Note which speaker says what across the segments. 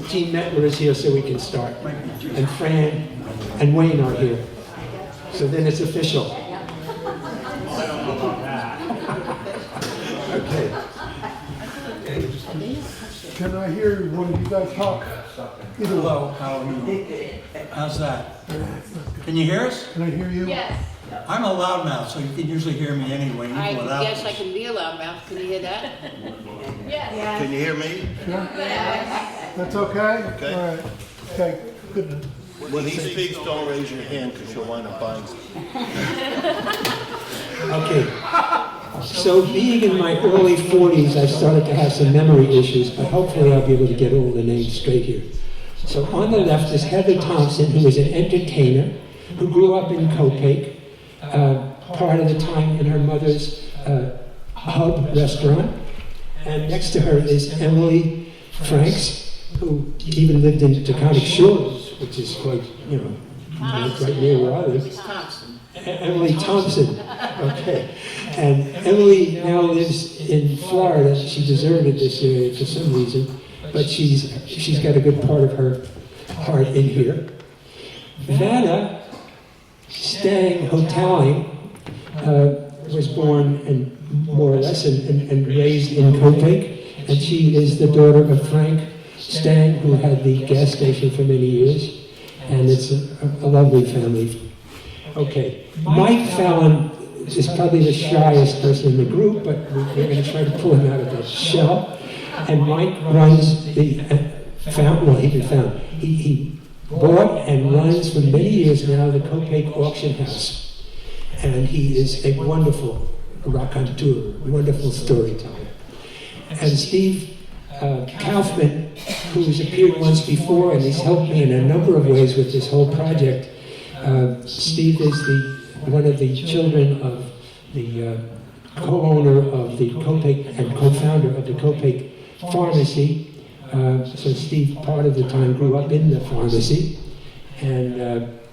Speaker 1: Gene Metler is here so we can start. And Fran and Wayne are here. So then it's official. Okay.
Speaker 2: Can I hear one of you guys talk? Either way.
Speaker 3: Hello, how are you? How's that? Can you hear us?
Speaker 2: Can I hear you?
Speaker 4: Yes.
Speaker 3: I'm a loudmouth, so you can usually hear me anyway. even
Speaker 5: I
Speaker 3: without
Speaker 5: guess I
Speaker 3: this.
Speaker 5: can be a loudmouth. Can you hear that?
Speaker 4: Yes.
Speaker 6: Can you hear me?
Speaker 2: Yeah? That's okay?
Speaker 6: Okay.
Speaker 2: All right. Okay, good.
Speaker 6: When he speaks, don't raise your hand because you'll wind up buying something.
Speaker 1: Okay. So being in my early 40s, I started to have some memory issues, but hopefully I'll be able to get all the names straight here. So on the left is Heather Thompson, who is an entertainer, who grew up in Copake, part of the time in her mother's hub restaurant. And next to her is Emily Franks, who even lived in Taconic Shores, which is quite, right near where I live.
Speaker 5: Thompson.
Speaker 1: Emily Thompson, okay. And Emily now lives in Florida. She deserted this area for some reason, but she's got a good part of her heart in here. Vanna Stang Hotaling was born and more or less and raised in Copake, and she is the daughter of Frank Stang, who had the gas station for many years, and it's a lovely family. Okay, Mike Fallon is probably the shyest person in the group, but we're going to try to pull him out of that shell. And Mike runs the he bought and runs for many years now the Copake Auction House. And he is a wonderful raconteur, wonderful storyteller. And Steve Kaufman, who's appeared once before, and he's helped me in a number of ways with this whole project. Steve is one of the children of the co-owner of the Copake and co-founder of the Copake Pharmacy. So Steve, part of the time, grew up in the pharmacy, and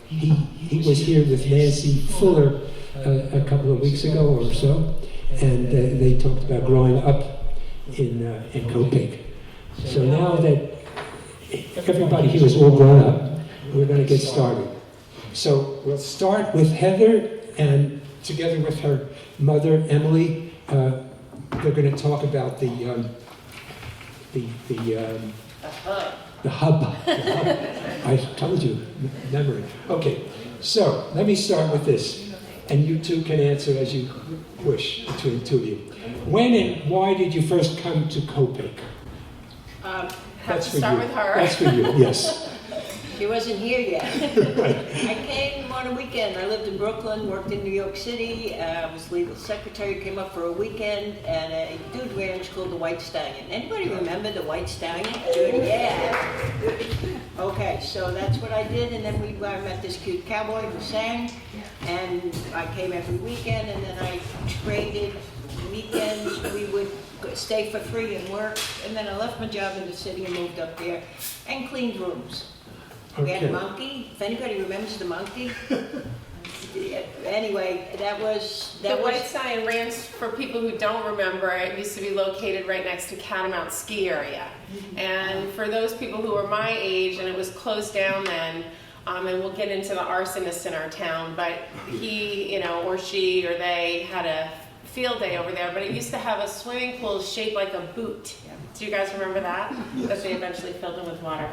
Speaker 1: he was here with Nancy Fuller a couple of weeks ago or so, and they talked about growing up in Copake. So now that everybody here is all grown up, we're going to get started. So we'll start with Heather, and together with her mother, Emily, they're going to talk about the hub. I told you, memory. Okay, so let me start with this, and you two can answer as you wish between the two of you. When and why did you first come to Copake?
Speaker 4: Have to start with her.
Speaker 1: That's for you, yes.
Speaker 5: She wasn't here yet.
Speaker 1: Right.
Speaker 5: I came on a weekend. I lived in Brooklyn, worked in New York City. I was legal secretary, came up for a weekend, and a dude ranch called the White Stallion. Anybody remember the White Stallion? Yeah. Okay, so that's what I did, and then I met this cute cowboy who sang, and I came every weekend, and then I traded weekends. We would stay for free and work, and then I left my job in the city and moved up there and cleaned rooms. We had a monkey. If anybody remembers the monkey. Anyway, that was
Speaker 4: The White Stallion Ranch, for people who don't remember, it used to be located right next to Catamount Ski Area. And for those people who are my age, and it was closed down then, and we'll get into the arsonists in our town, but he, or she, or they had a field day over there, but it used to have a swimming pool shaped like a boot. Do you guys remember that? Yes. That they eventually filled in with water.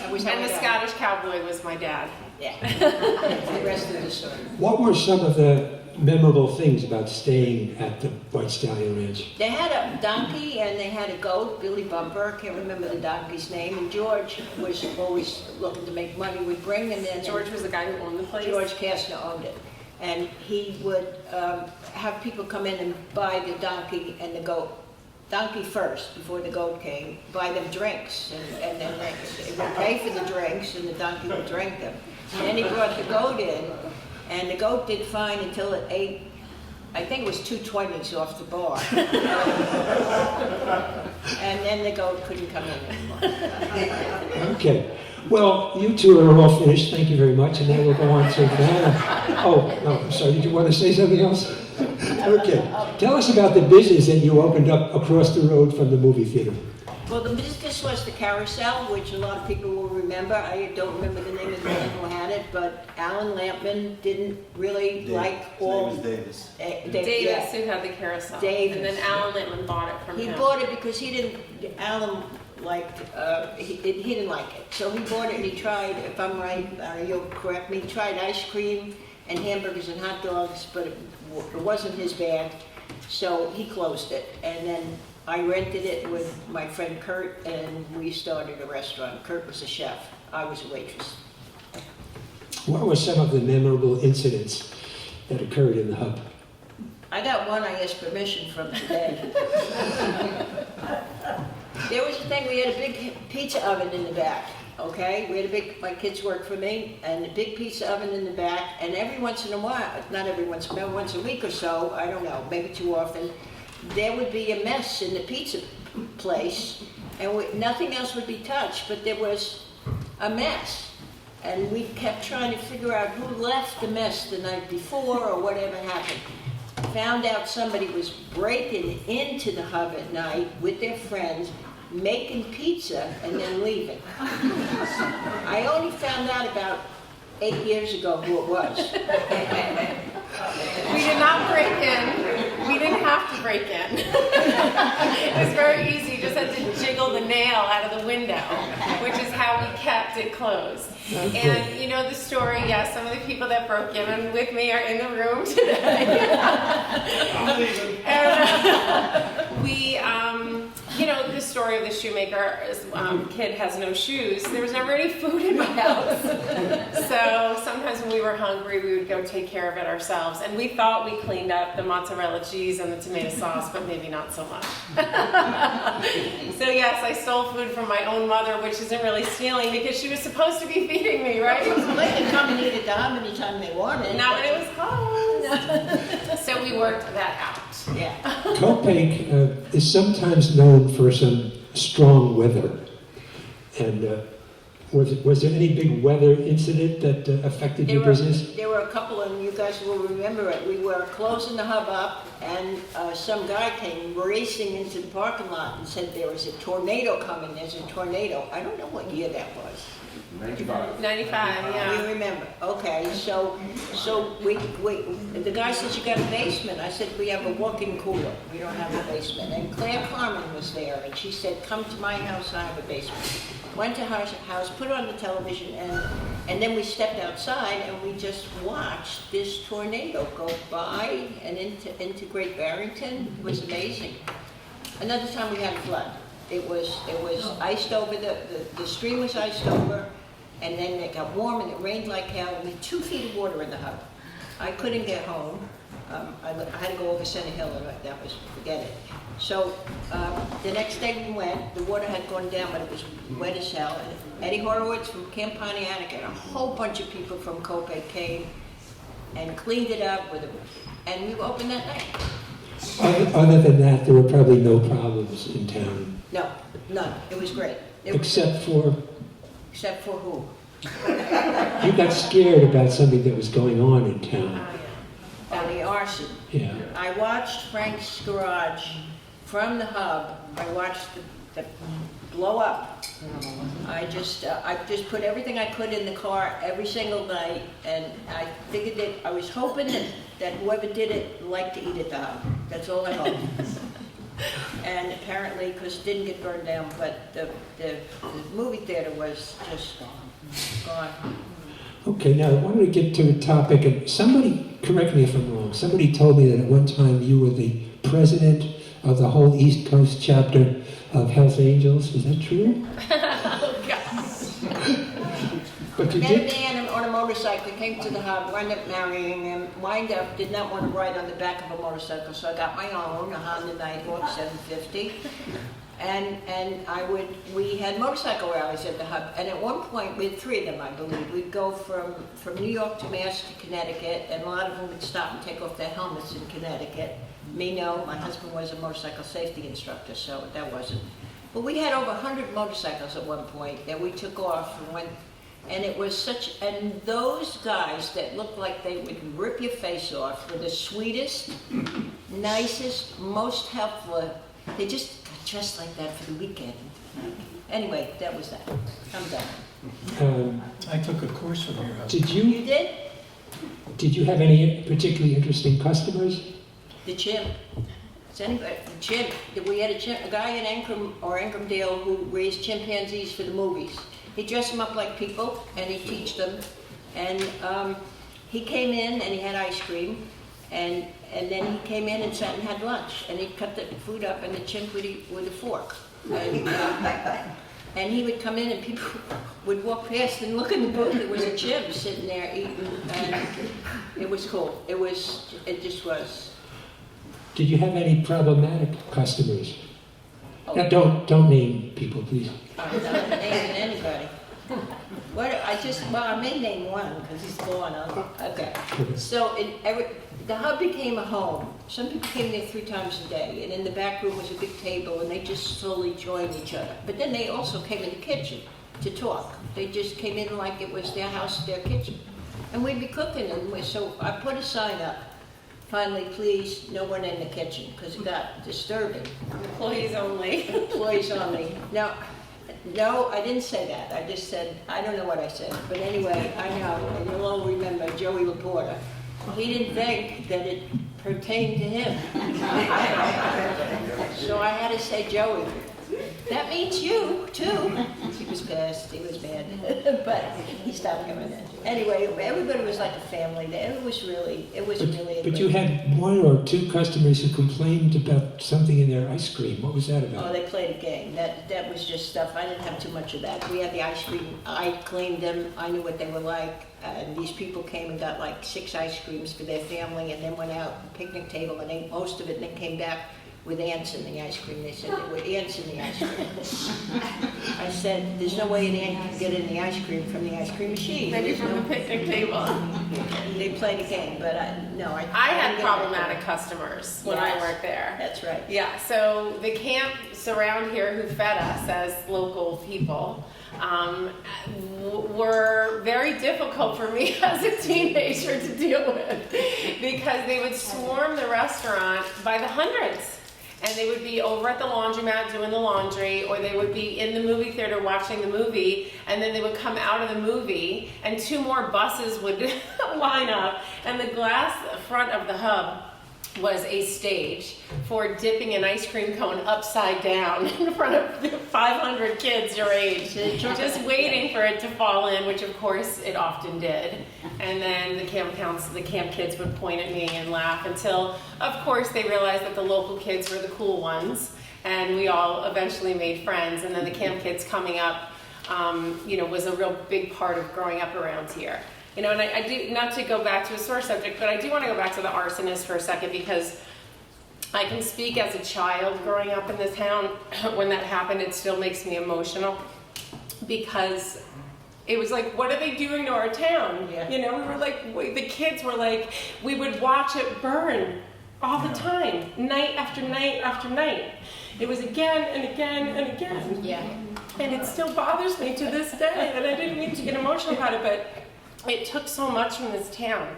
Speaker 4: And the Scottish cowboy was my dad.
Speaker 5: Yeah. The rest of the story.
Speaker 1: What were some of the memorable things about staying at the White Stallion Ranch?
Speaker 5: They had a donkey and they had a goat, Billy Bumper. I can't remember the donkey's name. And George was always looking to make money. We'd bring him in.
Speaker 4: George was the guy who owned the place?
Speaker 5: George Kastner owned it. And he would have people come in and buy the donkey and the goat. Donkey first, before the goat came, buy them drinks, and then they would pay for the drinks, and the donkey would drink them. And then he brought the goat in, and the goat did fine until it ate, I think it was 220s off the bar. And then the goat couldn't come in anymore.
Speaker 1: Okay. Well, you two are all finished. Thank you very much. And then we'll go on to Vanna. Oh, no, I'm sorry. Did you want to say something else? Okay. Tell us about the business that you opened up across the road from the movie theater.
Speaker 5: Well, the business was the Carousel, which a lot of people will remember. I don't remember the name of the man who had it, but Alan Lampman didn't really like all.
Speaker 7: His name is Davis.
Speaker 4: Davis, who had the carousel.
Speaker 5: Davis.
Speaker 4: And then Alan Littman bought it from
Speaker 5: He
Speaker 4: him.
Speaker 5: bought it because Alan liked, he didn't like it. So he bought it and he tried, if I'm right, you'll correct me, he tried ice cream and hamburgers and hot dogs, but it wasn't his bag. So he closed it. And then I rented it with my friend Kurt, and we started a restaurant. Kurt was a chef. I was a waitress.
Speaker 1: What were some of the memorable incidents that occurred in the hub?
Speaker 5: I got one I asked permission from today. There was a thing, we had a big pizza oven in the back, okay? We had my kids worked for me, and a big pizza oven in the back, and every once in a while, not every once in a while, once a week or so, I don't know, maybe too often, there would be a mess in the pizza place, and nothing else would be touched, but there was a mess. And we kept trying to figure out who left the mess the night before or whatever happened. Found out somebody was breaking into the hub at night with their friends, making pizza, and then leaving. I only found out about 8 years ago who it was.
Speaker 4: We did not break in. We didn't have to break in. It was very easy. You just had to jiggle the nail out of the window, which is how we kept it closed. And you know the story, yes, some of the people that broke in with me are in the room today. And we, you know, the story of the shoemaker, kid has no shoes. There was never any food in my house. So sometimes when we were hungry, we would go take care of it ourselves. And we thought we cleaned up the mozzarella cheese and the tomato sauce, but maybe not so much. So yes, I stole food from my own mother, which isn't really stealing because she was supposed to be feeding me, right?
Speaker 5: They could come and eat at the hub anytime they wanted.
Speaker 4: Not when it was closed. So we worked that out.
Speaker 5: Yeah.
Speaker 1: Copake is sometimes known for some strong weather. And was there any big weather incident that affected your business?
Speaker 5: There were a couple, and you guys will remember it. We were closing the hub up, and some guy came racing into the parking lot and said there was a tornado coming. There's a tornado. I don't know what year that was.
Speaker 4: 95,
Speaker 5: You
Speaker 4: yeah.
Speaker 5: remember? Okay, so we the guy says you got a basement. I said we have a walk-in cooler. We don't have a basement. And Claire Carmen was there, and she said, "Come to my house. I have a basement." Went to her house, put it on the television, and then we stepped outside and we just watched this tornado go by and into Great Barrington. It was amazing. Another time we had a flood. It was iced over, the stream was iced over, and then it got warm and it rained like hell. We had 2 feet of water in the hub. I couldn't get home. I had to go over Center Hill, and that was, forget it. So the next day we went, the water had gone down, but it was wet as hell. And Eddie Horowitz from Camp Pontiac and a whole bunch of people from Copake came and cleaned it up and we opened that night.
Speaker 1: Other than that, there were probably no problems in town.
Speaker 5: No, none. It was great.
Speaker 1: Except for
Speaker 5: who?
Speaker 1: you got scared about something that was going on in town.
Speaker 5: Oh, the arson.
Speaker 1: Yeah.
Speaker 5: I watched Frank's garage from the hub. I watched the blow up. I just put everything I could in the car every single night, and I figured that I was hoping that whoever did it liked to eat at the hub. That's all I hoped. And apparently, because it didn't get burned down, but the movie theater was just gone.
Speaker 1: Okay, now I wanted to get to a topic, and somebody, correct me if I'm wrong, somebody told me that at one time you were the president of the whole East Coast chapter of Hells Angels. Is that true?
Speaker 4: Oh, God.
Speaker 1: But you
Speaker 5: Met a
Speaker 1: did.
Speaker 5: man on a motorcycle, came to the hub, wound up marrying him, did not want to ride on the back of a motorcycle, so I got my own, a Honda Nighthawk 750. And we had motorcycle rallies at the hub, and at one point we had 3 of them, I believe. We'd go from New York to Mass to Connecticut, and a lot of them would stop and take off their helmets in Connecticut. Me, no, my husband was a motorcycle safety instructor, so that wasn't. But we had over 100 motorcycles at one point that we took off and went, and it was and those guys that looked like they would rip your face off were the sweetest, nicest, most helpful. They just got dressed like that for the weekend. Anyway, that was that. I'm done.
Speaker 3: I took a course from your husband.
Speaker 1: Did
Speaker 5: You
Speaker 1: you
Speaker 5: did?
Speaker 1: have any particularly interesting customers?
Speaker 5: The chimp. Is anybody, the chimp, we had a guy in Ancramdale who raised chimpanzees for the movies. He dressed them up like people and he teach them. And he came in and he had ice cream and then he came in and sat and had lunch and he'd cut the food up and the chimp would eat with a fork. And he would come in and people would walk past and look in the booth. There was a chimp sitting there eating and it was cool. It just was.
Speaker 1: Did you have any problematic customers?
Speaker 5: Oh.
Speaker 1: Now, don't name people, please.
Speaker 5: I'm not naming anybody. I may name one because he's gone. Okay. So the hub became a home. Some people came there 3 times a day, and in the back room was a big table, and they just slowly joined each other. But then they also came in the kitchen to talk. They just came in like it was their house, their kitchen. And we'd be cooking, and so I put a sign up. Finally, please, no one in the kitchen, because it got disturbing.
Speaker 4: Employees only.
Speaker 5: Employees only. Now, no, I didn't say that. I just said, I don't know what I said. But anyway, I know, and you'll all remember Joey Laporta. He didn't think that it pertained to him. So I had to say, Joey, that means you, too. He was pissed, he was mad, but he stopped coming in. Anyway, everybody was like a family there. It was really a
Speaker 1: But
Speaker 5: great.
Speaker 1: you had 1 or 2 customers who complained about something in their ice cream. What was that
Speaker 5: Oh,
Speaker 1: about?
Speaker 5: they played a game. That was just stuff. I didn't have too much of that. We had the ice cream. I cleaned them. I knew what they were like. And these people came and got like 6 ice creams for their family and then went out to the picnic table and ate most of it and then came back with ants in the ice cream. They said there were ants in the ice cream. I said, there's no way an ant can get in the ice cream from the ice cream machine.
Speaker 4: Maybe from the picnic table.
Speaker 5: They played a game, but I
Speaker 4: I
Speaker 5: didn't
Speaker 4: had
Speaker 5: get
Speaker 4: problematic customers when I
Speaker 5: Yes.
Speaker 4: worked there.
Speaker 5: That's right.
Speaker 4: Yeah, so the camps around here who fed us as local people were very difficult for me as a teenager to deal with because they would swarm the restaurant by the hundreds. And they would be over at the laundromat doing the laundry, or they would be in the movie theater watching the movie, and then they would come out of the movie, and 2 more buses would line up, and the glass front of the hub was a stage for dipping an ice cream cone upside down in front of 500 kids your age, just waiting for it to fall in, which of course it often did. And then the camp kids would point at me and laugh until, of course, they realized that the local kids were the cool ones, and we all eventually made friends. And then the camp kids coming up, was a real big part of growing up around here. And I do, not to go back to a sore subject, but I do want to go back to the arsonist for a second because I can speak as a child growing up in this town. When that happened, it still makes me emotional because it was like, what are they doing to our town?
Speaker 5: Yeah.
Speaker 4: We were like, the kids were like, we would watch it burn all the time, night after night after night. It was again and again and again.
Speaker 5: Yeah.
Speaker 4: And it still bothers me to this day, and I didn't mean to get emotional about it, but it took so much from this town.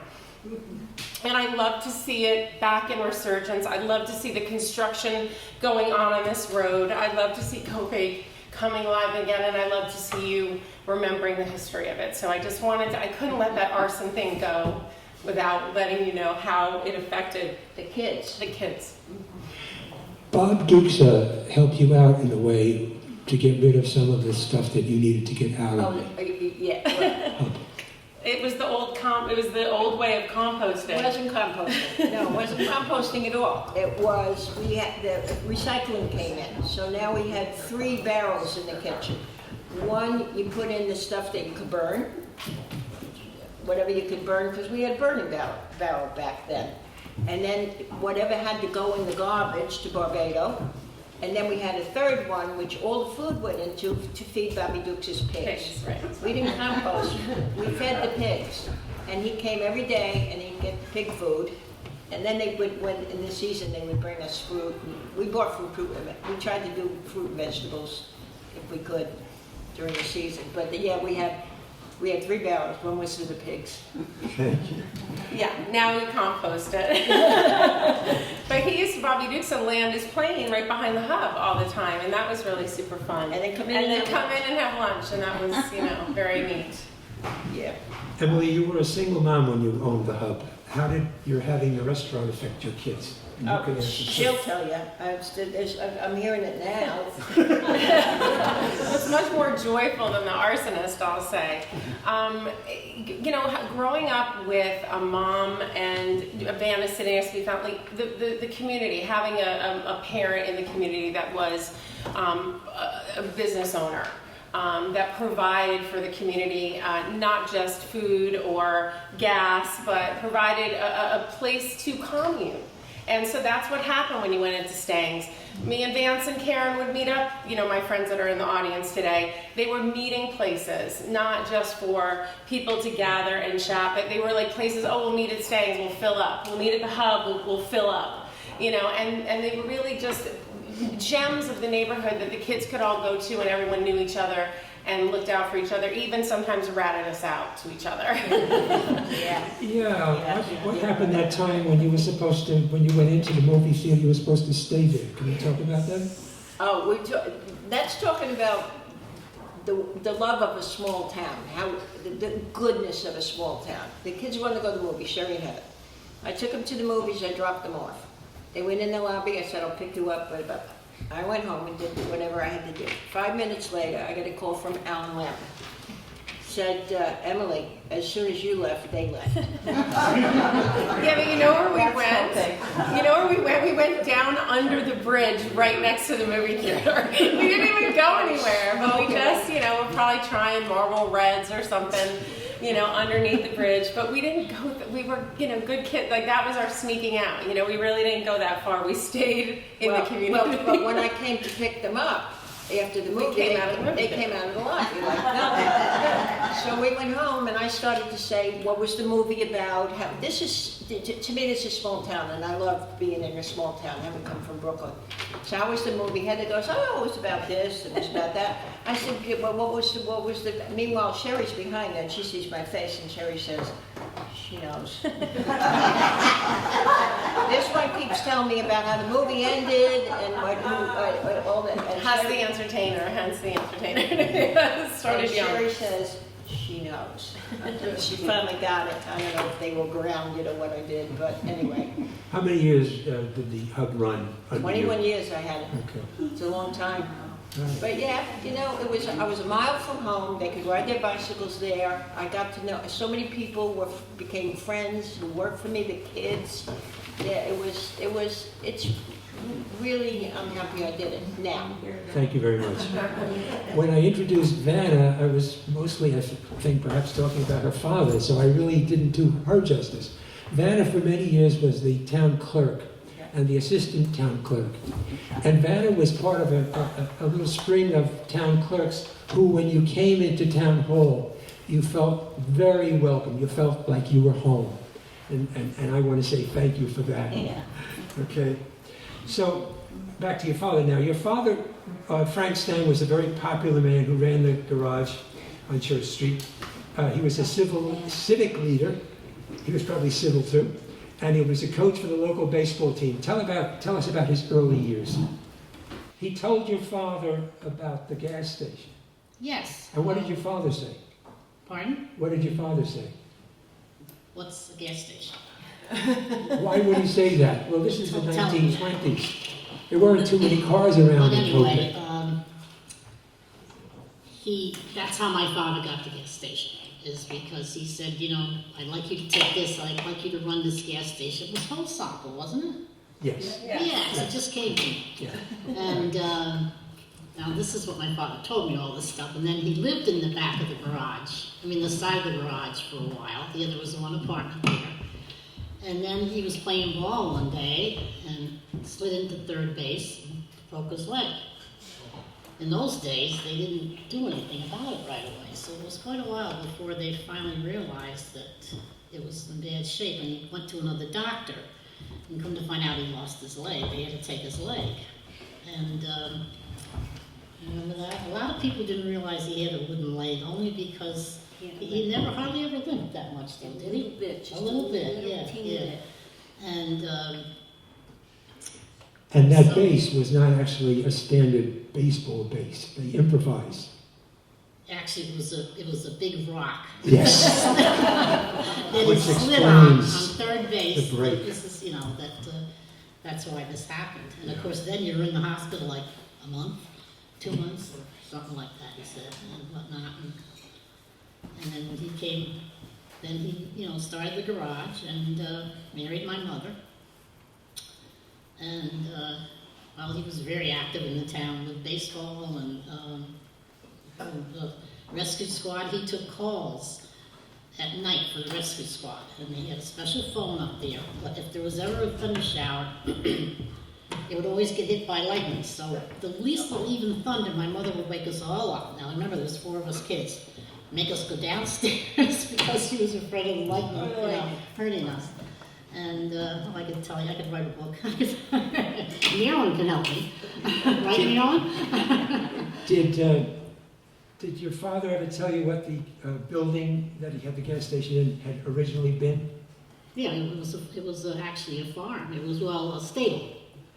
Speaker 4: And I love to see it back in resurgence. I love to see the construction going on this road. I love to see Copake coming alive again, and I love to see you remembering the history of it. So I just I couldn't let that arson thing go without letting you know how it affected
Speaker 5: The kids.
Speaker 4: the kids.
Speaker 1: Bob Dukes helped you out in a way to get rid of some of the stuff that you needed to get out of it.
Speaker 5: Yeah.
Speaker 4: It was the old way of composting.
Speaker 5: It wasn't composting. No, it wasn't composting at all. It was, we had, the recycling came in. So now we had 3 barrels in the kitchen. One, you put in the stuff that you could burn, whatever you could burn, because we had burning barrel back then. And then whatever had to go in the garbage to Barbados. And then we had a 3rd one, which all the food went into to feed Bobby Dukes' pigs.
Speaker 4: Pigs, right.
Speaker 5: We didn't compost. We fed the pigs. And he came every day and he'd get pig food. And then they would, when in the season, they would bring us fruit. And we bought fruit. We tried to do fruit and vegetables if we could during the season. But yeah, we had We had 3 barrels, one was for the pigs.
Speaker 4: Yeah, now we compost it. But he used to, Bobby Dukes, land his plane right behind the hub all the time, and that was really super fun.
Speaker 5: And then come in
Speaker 4: and
Speaker 5: and
Speaker 4: then come in and have lunch, and that was, very neat.
Speaker 5: Yeah.
Speaker 1: Emily, you were a single mom when you owned the hub. How did your having the restaurant affect your kids? And you can answer
Speaker 5: She'll tell you. I'm hearing it now.
Speaker 4: It's much more joyful than the arsonist, I'll say. Growing up with a mom and Vanna sitting next to me, felt like the community, having a parent in the community that was a business owner. That provided for the community not just food or gas, but provided a place to commune. And so that's what happened when you went into Stangs. Me and Vance and Karen would meet up, my friends that are in the audience today, they were meeting places, not just for people to gather and chat, but they were like places, we'll meet at Stangs, we'll fill up. We'll meet at the hub, we'll fill up. And they were really just gems of the neighborhood that the kids could all go to, and everyone knew each other and looked out for each other, even sometimes ratted us out to each other.
Speaker 1: Yeah. What happened that time when you went into the movie theater, you were supposed to stay there? Can you talk about that?
Speaker 5: Oh, that's talking about the love of a small town, how the goodness of a small town. The kids wanted to go to the movies, Sherry and Heather. I took them to the movies, I dropped them off. They went in the lobby, I said, I'll pick you up, blah. I went home and did whatever I had to do. 5 minutes later, I got a call from Alan Lamb. Said, Emily, as soon as you left, they left.
Speaker 4: Yeah, but you know where we went? You know where we went? We went down under the bridge right next to the movie theater. We didn't even go anywhere, but we just, we're probably trying Marble Reds or something, underneath the bridge. But we didn't go, we were, good kids. Like, that was our sneaking out. We really didn't go that far. We stayed in the community.
Speaker 5: But when I came to pick them up, after the movie, they came out of the lobby like nothing. So we went home, and I started to say, what was the movie about? To me, this is a small town, and I love being in a small town, having come from Brooklyn. So how was the movie? Heather goes, it was about this, it was about that. I said, well, what was the, meanwhile, Sherry's behind her, and she sees my face, and Sherry says, she knows. This one keeps telling me about how the movie ended, and all that. And
Speaker 4: Hence the entertainer. Started young.
Speaker 5: Sherry says, she knows. She finally got it. I don't know if they were grounded or what I did, but anyway.
Speaker 1: How many years did the hub run?
Speaker 5: 21 years I had it.
Speaker 1: Okay.
Speaker 5: It's a long time.
Speaker 1: Right.
Speaker 5: But yeah, I was a mile from home. They could ride their bicycles there. I got to know so many people became friends who worked for me, the kids. Yeah, it's really, I'm happy I did it now.
Speaker 1: Thank you very much. When I introduced Vanna, I was mostly, I think, perhaps talking about her father, so I really didn't do her justice. Vanna, for many years, was the town clerk and the assistant town clerk. And Vanna was part of a little string of town clerks who, when you came into town hall, you felt very welcome. You felt like you were home. And I want to say thank you for that.
Speaker 5: Yeah.
Speaker 1: Okay. So, back to your father now. Your father, Frank Stang, was a very popular man who ran the garage on Church Street. He was a civic leader. He was probably civil too. And he was a coach for the local baseball team. Tell us about his early years. He told your father about the gas station.
Speaker 7: Yes.
Speaker 1: And what did your father say?
Speaker 7: Pardon?
Speaker 1: What did your father say?
Speaker 7: What's the gas station?
Speaker 1: Why would he say that? Well, this is the
Speaker 7: Tell me.
Speaker 1: 1920s. There weren't too many cars around
Speaker 7: But
Speaker 1: in
Speaker 7: anyway,
Speaker 1: Copake.
Speaker 7: that's how my father got the gas station, is because he said, I'd like you to take this, I'd like you to run this gas station. It was wholesale, wasn't it?
Speaker 1: Yes.
Speaker 7: Yes, it just came to me.
Speaker 1: Yeah.
Speaker 7: And now this is what my father told me, all this stuff. And then he lived in the back of the garage, the side of the garage for a while. The other was one apartment there. And then he was playing ball one day and slid into third base and broke his leg. In those days, they didn't do anything about it right away. So it was quite a while before they finally realized that it was in bad shape. And he went to another doctor, and come to find out he lost his leg. They had to take his leg. And Remember that? A lot of people didn't realize he had a wooden leg, only because he never hardly ever limped that much, though, did he?
Speaker 5: Bit,
Speaker 7: A little bit, yeah,
Speaker 5: teeny
Speaker 7: yeah.
Speaker 5: bit.
Speaker 7: And
Speaker 1: And that
Speaker 7: So-
Speaker 1: base was not actually a standard baseball base. They improvised.
Speaker 7: actually, it was a big rock.
Speaker 1: Yes.
Speaker 7: That he
Speaker 1: Which
Speaker 7: slid on
Speaker 1: explains
Speaker 7: third base.
Speaker 1: the break.
Speaker 7: This is, that's why this happened. And of course, then you're in the hospital like a month, 2 months, or something like that, he said, and whatnot. And then when he came, then he, started the garage and married my mother. And, well, he was very active in the town with baseball and the rescue squad. He took calls at night for the rescue squad, and they had a special phone up there. But if there was ever a thunder shower, it would always get hit by lightning. So the least of even thunder, my mother would wake us all up. Now remember, there was 4 of us kids. Make us go downstairs because she was afraid of the lightning, hurting us. And I could tell you, I could write a book. Marilyn can help me. Right, Marilyn?
Speaker 1: Did your father ever tell you what the building that he had the gas station in had originally been?
Speaker 7: Yeah, it was actually a farm. It was, a stable.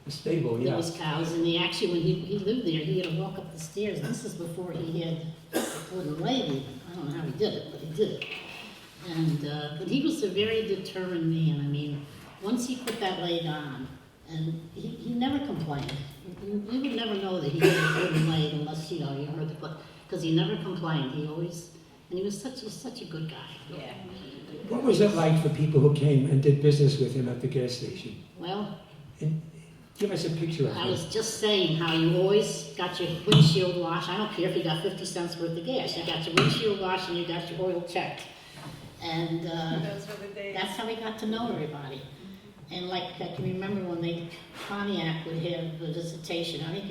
Speaker 1: A stable,
Speaker 7: There
Speaker 1: yeah.
Speaker 7: was cows, and when he lived there, he had to walk up the stairs. This is before he had a wooden leg even. I don't know how he did it, but he did it. And, but he was a very determined man. I mean, once he put that leg on, and he never complained. You would never know that he had a wooden leg unless, you heard the clip. Because he never complained. He was such a good guy.
Speaker 5: Yeah.
Speaker 1: What was it like for people who came and did business with him at the gas station?
Speaker 7: Well,
Speaker 1: And give us a picture of
Speaker 7: I
Speaker 1: him.
Speaker 7: was just saying how you always got your windshield washed. I don't care if you got 50 cents worth of gas. You got your windshield washed and you got your oil checked. And
Speaker 4: Those were the days.
Speaker 7: that's how we got to know everybody. And like I can remember when Pontiac would have the visitation. I think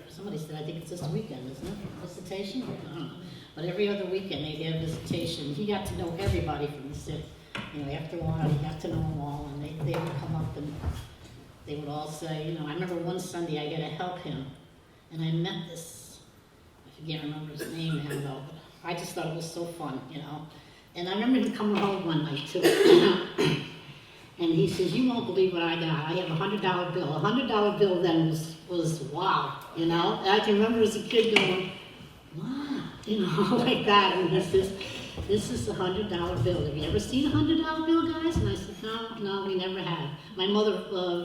Speaker 7: somebody said, I think it's this weekend, isn't it? Visitation? I don't know. But every other weekend they'd have visitation. He got to know everybody from the city. After a while he got to know them all, and they would come up and they would all say, I remember one Sunday I got to help him, and I met this, I can't remember his name now though, but I just thought it was so fun, And I remember him coming home one night too, and he says, you won't believe what I got. I have a $100 bill. A $100 bill then was wow, And I can remember as a kid going, wow, like that, and he says, this is a $100 bill. Have you ever seen a $100 bill, guys? And I said, no, we never have. My mother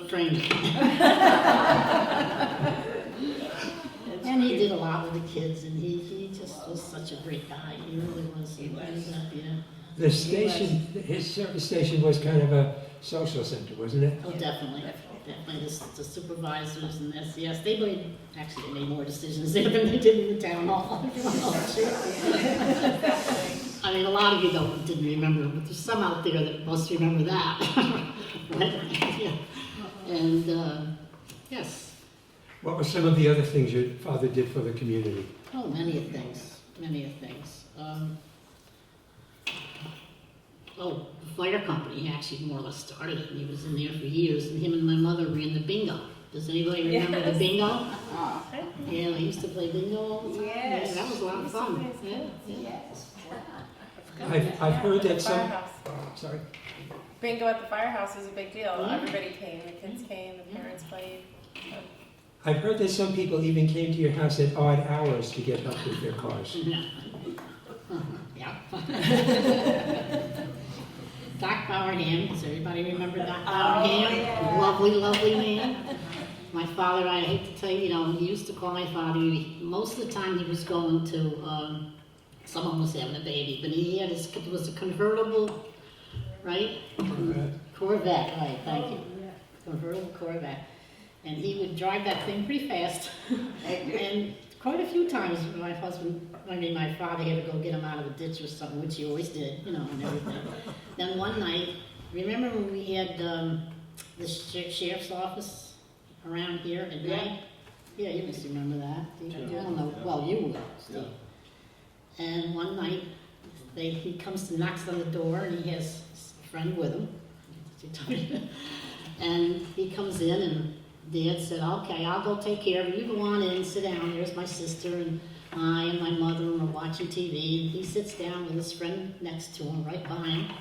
Speaker 7: framed it. And he did a lot with the kids, and he just was such a great guy. He really was.
Speaker 1: The station, his service station was kind of a social center, wasn't it?
Speaker 7: Oh, definitely. Definitely. The supervisors and SES, they made more decisions there than they did in the town hall. I mean, a lot of you didn't remember, but there's some out there that must remember that. Right? Yeah. And, yes.
Speaker 1: What were some of the other things your father did for the community?
Speaker 7: Oh, many of things. The fire company actually more or less started it, and he was in there for years, and him and my mother ran the bingo. Does anybody remember the bingo? Yeah, I used to play bingo all the time.
Speaker 5: Yes.
Speaker 7: Yeah, that was a lot of fun. Yeah.
Speaker 5: Yes.
Speaker 1: I've heard that some,
Speaker 4: Firehouse.
Speaker 1: sorry,
Speaker 4: Bingo at the firehouse is a big deal. Everybody came. The kids came. The parents played.
Speaker 1: I've heard that some people even came to your house at odd hours to get help with their cars.
Speaker 7: Yeah. Doc Bowerham, does everybody remember Doc Bowerham?
Speaker 5: yeah.
Speaker 7: Lovely, lovely man. My father, I hate to tell you, he used to call my father, most of the time he was going to, someone was having a baby, but he had it was a convertible, right? Corvette, right, thank you. Convertible Corvette. And he would drive that thing pretty fast. And quite a few times my father had to go get him out of a ditch or something, which he always did, and everything. Then one night, remember when we had the sheriff's office around here at night? Yeah, you must remember that. I don't know. Well, you will, Steve. And one night, he comes to knocks on the door, and he has a friend with him. And he comes in, and Dad said, okay, I'll go take care of you. You go on in, sit down. There's my sister and I and my mother, and we're watching TV. And he sits down with his friend next to him, right behind him.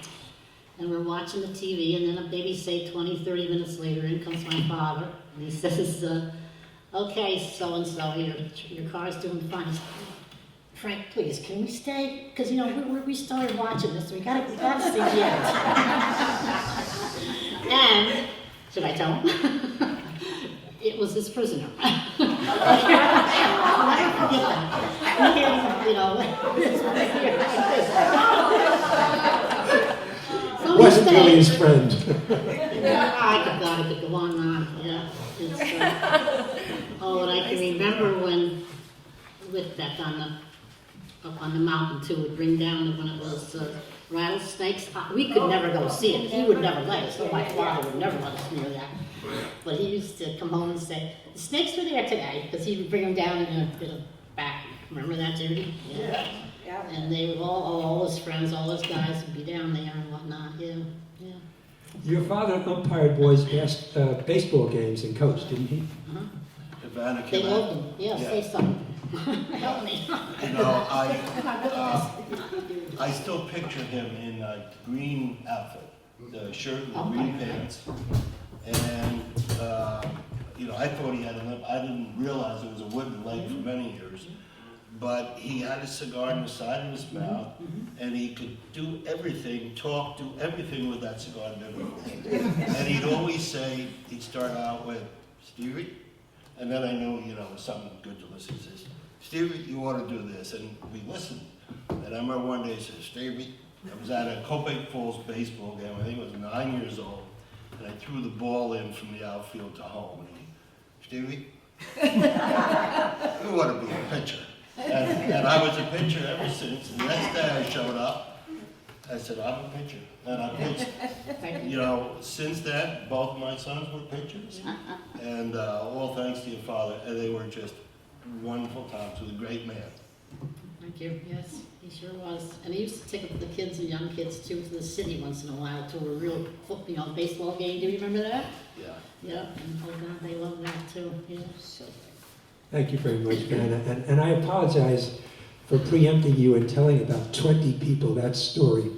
Speaker 7: And we're watching the TV, and then maybe say 20, 30 minutes later, in comes my father. And he says, okay, so-and-so, your car's doing fine. He said, Frank, please, can we stay? Because, you know, we started watching this. We gotta see the end. And, should I tell him? It was his prisoner. I'll never forget that. He had, you know, so we
Speaker 1: Wasn't really
Speaker 7: stayed.
Speaker 1: his friend.
Speaker 7: I could go on and on, yeah. Oh, and I can remember when, with that up on the mountain too, would bring down when it was rattlesnakes. We could never go see it. He would never let us. So my father would never let us near that. But he used to come home and say, the snakes were there today, because he would bring them down in a back. Remember that, Judy? Yeah. And they would all his friends, all his guys would be down there and whatnot. Yeah.
Speaker 1: Your father umpired boys' baseball games and coached, didn't he?
Speaker 7: Uh-huh.
Speaker 6: Havana
Speaker 7: They
Speaker 6: came
Speaker 7: loved
Speaker 6: out.
Speaker 7: him. Yeah,
Speaker 6: Yeah.
Speaker 7: say something. Help me.
Speaker 6: You know, I still picture him in a green outfit, the shirt and the green pants. And, you know, I thought he had a limp. I didn't realize it was a wooden leg for many years. But he had a cigar in the side of his mouth, and he could do everything, talk, do everything with that cigar and everything. And he'd always say, he'd start out with, Stevie, and then I knew, you know, it was something good to listen to. He says, Stevie, you ought to do this. And we listened. And I remember one day he said, Stevie, I was at a Copake Falls baseball game. I think I was 9 years old. And I threw the ball in from the outfield to home. And he, Stevie, you ought to be a pitcher. And I was a pitcher ever since. The next day I showed up. I said, I'm a pitcher. And I pitched. You know, since then, both my sons were pitchers. And all thanks to your father. And they were just wonderful times with a great man.
Speaker 7: Thank you. Yes, he sure was. And he used to take up the kids and young kids too to the city once in a while to a real baseball game. Do you remember that?
Speaker 6: Yeah.
Speaker 7: Yeah. And oh God, they love that too. Yeah. So.
Speaker 1: Thank you very much, Vanna. And I apologize for preempting you and telling about 20 people that story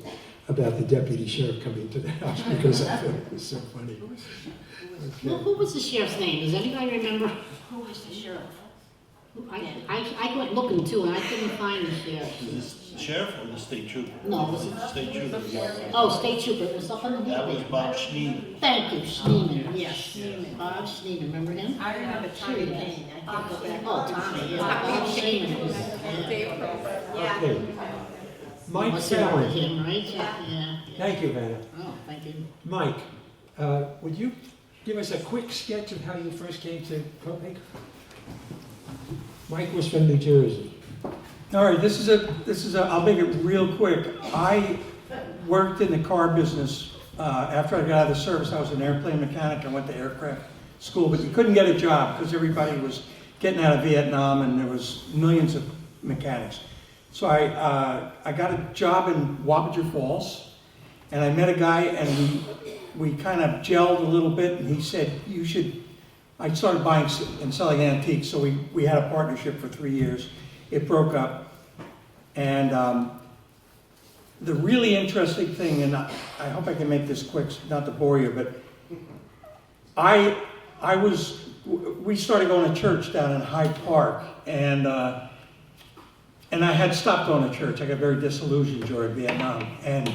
Speaker 1: about the deputy sheriff coming to the house because I thought it was so funny.
Speaker 7: Well, who was the sheriff's name? Does anybody remember?
Speaker 5: Who was the sheriff?
Speaker 7: I went looking too, and I couldn't find the sheriff.
Speaker 6: Is this the sheriff or the state trooper?
Speaker 7: No, was it?
Speaker 6: State trooper.
Speaker 7: Oh, state trooper. It was up on the
Speaker 6: That was
Speaker 7: hill.
Speaker 6: Bob Schneeman.
Speaker 7: Thank you, Schneeman. Yes, Bob Schneeman. Remember him?
Speaker 5: I remember Tommy Kane. I can't go back.
Speaker 7: Oh, Tommy. Yeah, Bob Schneeman. Was, yeah.
Speaker 1: Okay. Mike
Speaker 7: Must have heard of
Speaker 1: Fallon.
Speaker 7: him, right? Yeah.
Speaker 1: Thank you, Vanna.
Speaker 7: Oh, thank you.
Speaker 1: Mike, would you give us a quick sketch of how you first came to Copake? Mike was from New Jersey.
Speaker 3: All right, this is a, I'll make it real quick. I worked in the car business. After I got out of the service, I was an airplane mechanic. I went to aircraft school, but you couldn't get a job because everybody was getting out of Vietnam and there was millions of mechanics. So I got a job in Wapager Falls, and I met a guy, and we kind of gelled a little bit, and he said, you should, I started buying and selling antiques, so we had a partnership for 3 years. It broke up, and the really interesting thing, and I hope I can make this quick, not to bore you, but we started going to church down in Hyde Park, and I had stopped going to church. I got very disillusioned during Vietnam. And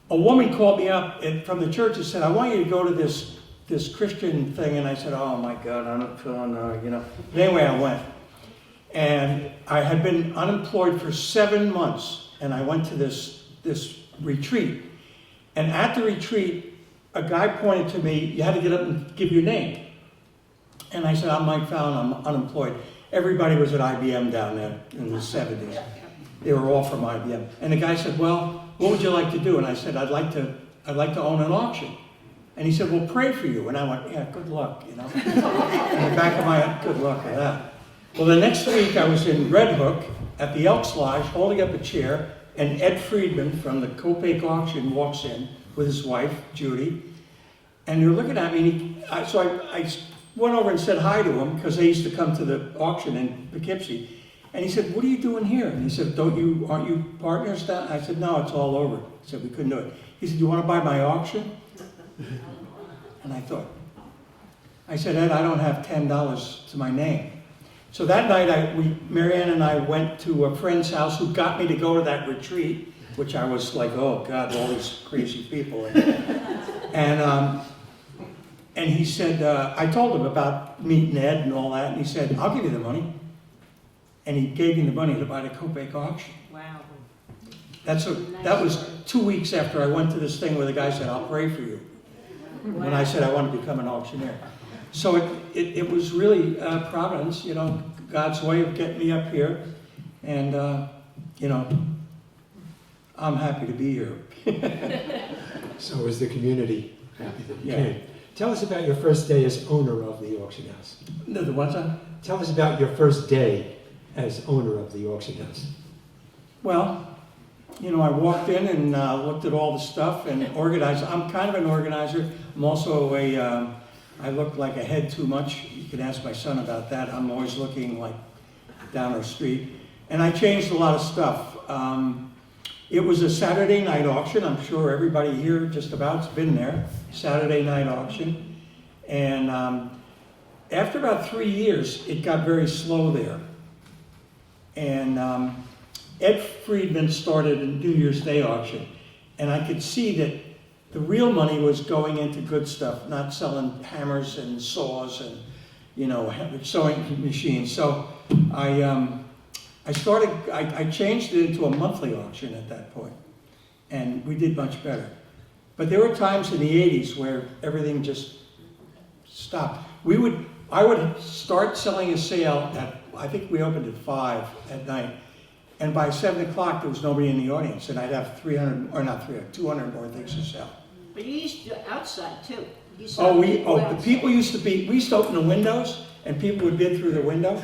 Speaker 3: a woman called me up from the church and said, I want you to go to this Christian thing. And I said, oh my God, I'm not feeling, you know. But anyway, I went. And I had been unemployed for 7 months. And I went to this retreat. And at the retreat, a guy pointed to me, you had to get up and give your name. And I said, I'm Mike Fallon, I'm unemployed. Everybody was at IBM down there in the 70s. They were all from IBM. And the guy said, well, what would you like to do? And I said, I'd like to own an auction. And he said, well, pray for you. And I went, yeah, good luck, you know. In the back of my head, good luck with that. Well, the next week I was in Red Hook at the Elks Lodge holding up a chair, and Ed Friedman from the Copake auction walks in with his wife, Judy. And they're looking at me, and so I went over and said hi to him, because they used to come to the auction in Poughkeepsie. And he said, what are you doing here? And he said, aren't you partners down? I said, no, it's all over. He said, we couldn't do it. He said, you want to buy my auction? And I said, Ed, I don't have $10 to my name. So that night, Marianne and I went to a friend's house who got me to go to that retreat, which I was like, oh God, all these crazy people. And he said, I told him about meeting Ed and all that, and he said, I'll give you the money. And he gave me the money to buy the Copake auction.
Speaker 5: Wow.
Speaker 3: That was 2 weeks after I went to this thing where the guy said, I'll pray for you. When I said I wanted to become an auctioneer. So it was really providence, you know, God's way of getting me up here. And, you know, I'm happy to be here.
Speaker 1: So is the community happy that you
Speaker 3: Yeah.
Speaker 1: came. Tell us about your first day as owner of the auction house.
Speaker 3: The what's that?
Speaker 1: Tell us about your first day as owner of the auction house.
Speaker 3: Well, you know, I walked in and looked at all the stuff and organized. I'm kind of an organizer. I'm also I look like a head too much. You can ask my son about that. I'm always looking like down the street. And I changed a lot of stuff. It was a Saturday night auction. I'm sure everybody here just about's been there. Saturday night auction. And after about 3 years, it got very slow there. And Ed Friedman started a New Year's Day auction. And I could see that the real money was going into good stuff, not selling hammers and saws and, you know, sewing machines. So I changed it into a monthly auction at that point, and we did much better. But there were times in the 80s where everything just stopped. I would start selling a sale at, I think we opened at 5 at night, and by 7 o'clock there was nobody in the audience, and I'd have 200 more things to sell.
Speaker 5: But you used to do it outside too. You
Speaker 3: The people used to we used to open the windows, and people would bid through the window.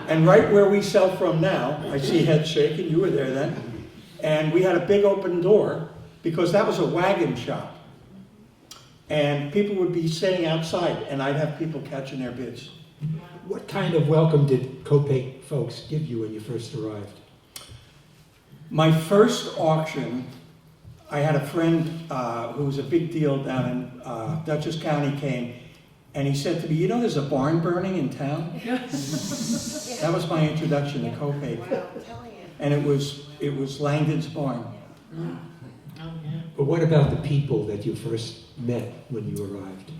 Speaker 3: And right where we sell from now, I see heads shaking, you were there then, and we had a big open door, because that was a wagon shop. And people would be sitting outside, and I'd have people catching their bids.
Speaker 1: What kind of welcome did Copake folks give you when you first arrived?
Speaker 3: My first auction, I had a friend who was a big deal down in Dutchess County came, and he said to me, you know there's a barn burning in town? That was my introduction to Copake. And it was Langdon's barn.
Speaker 1: But what about the people that you first met when you arrived?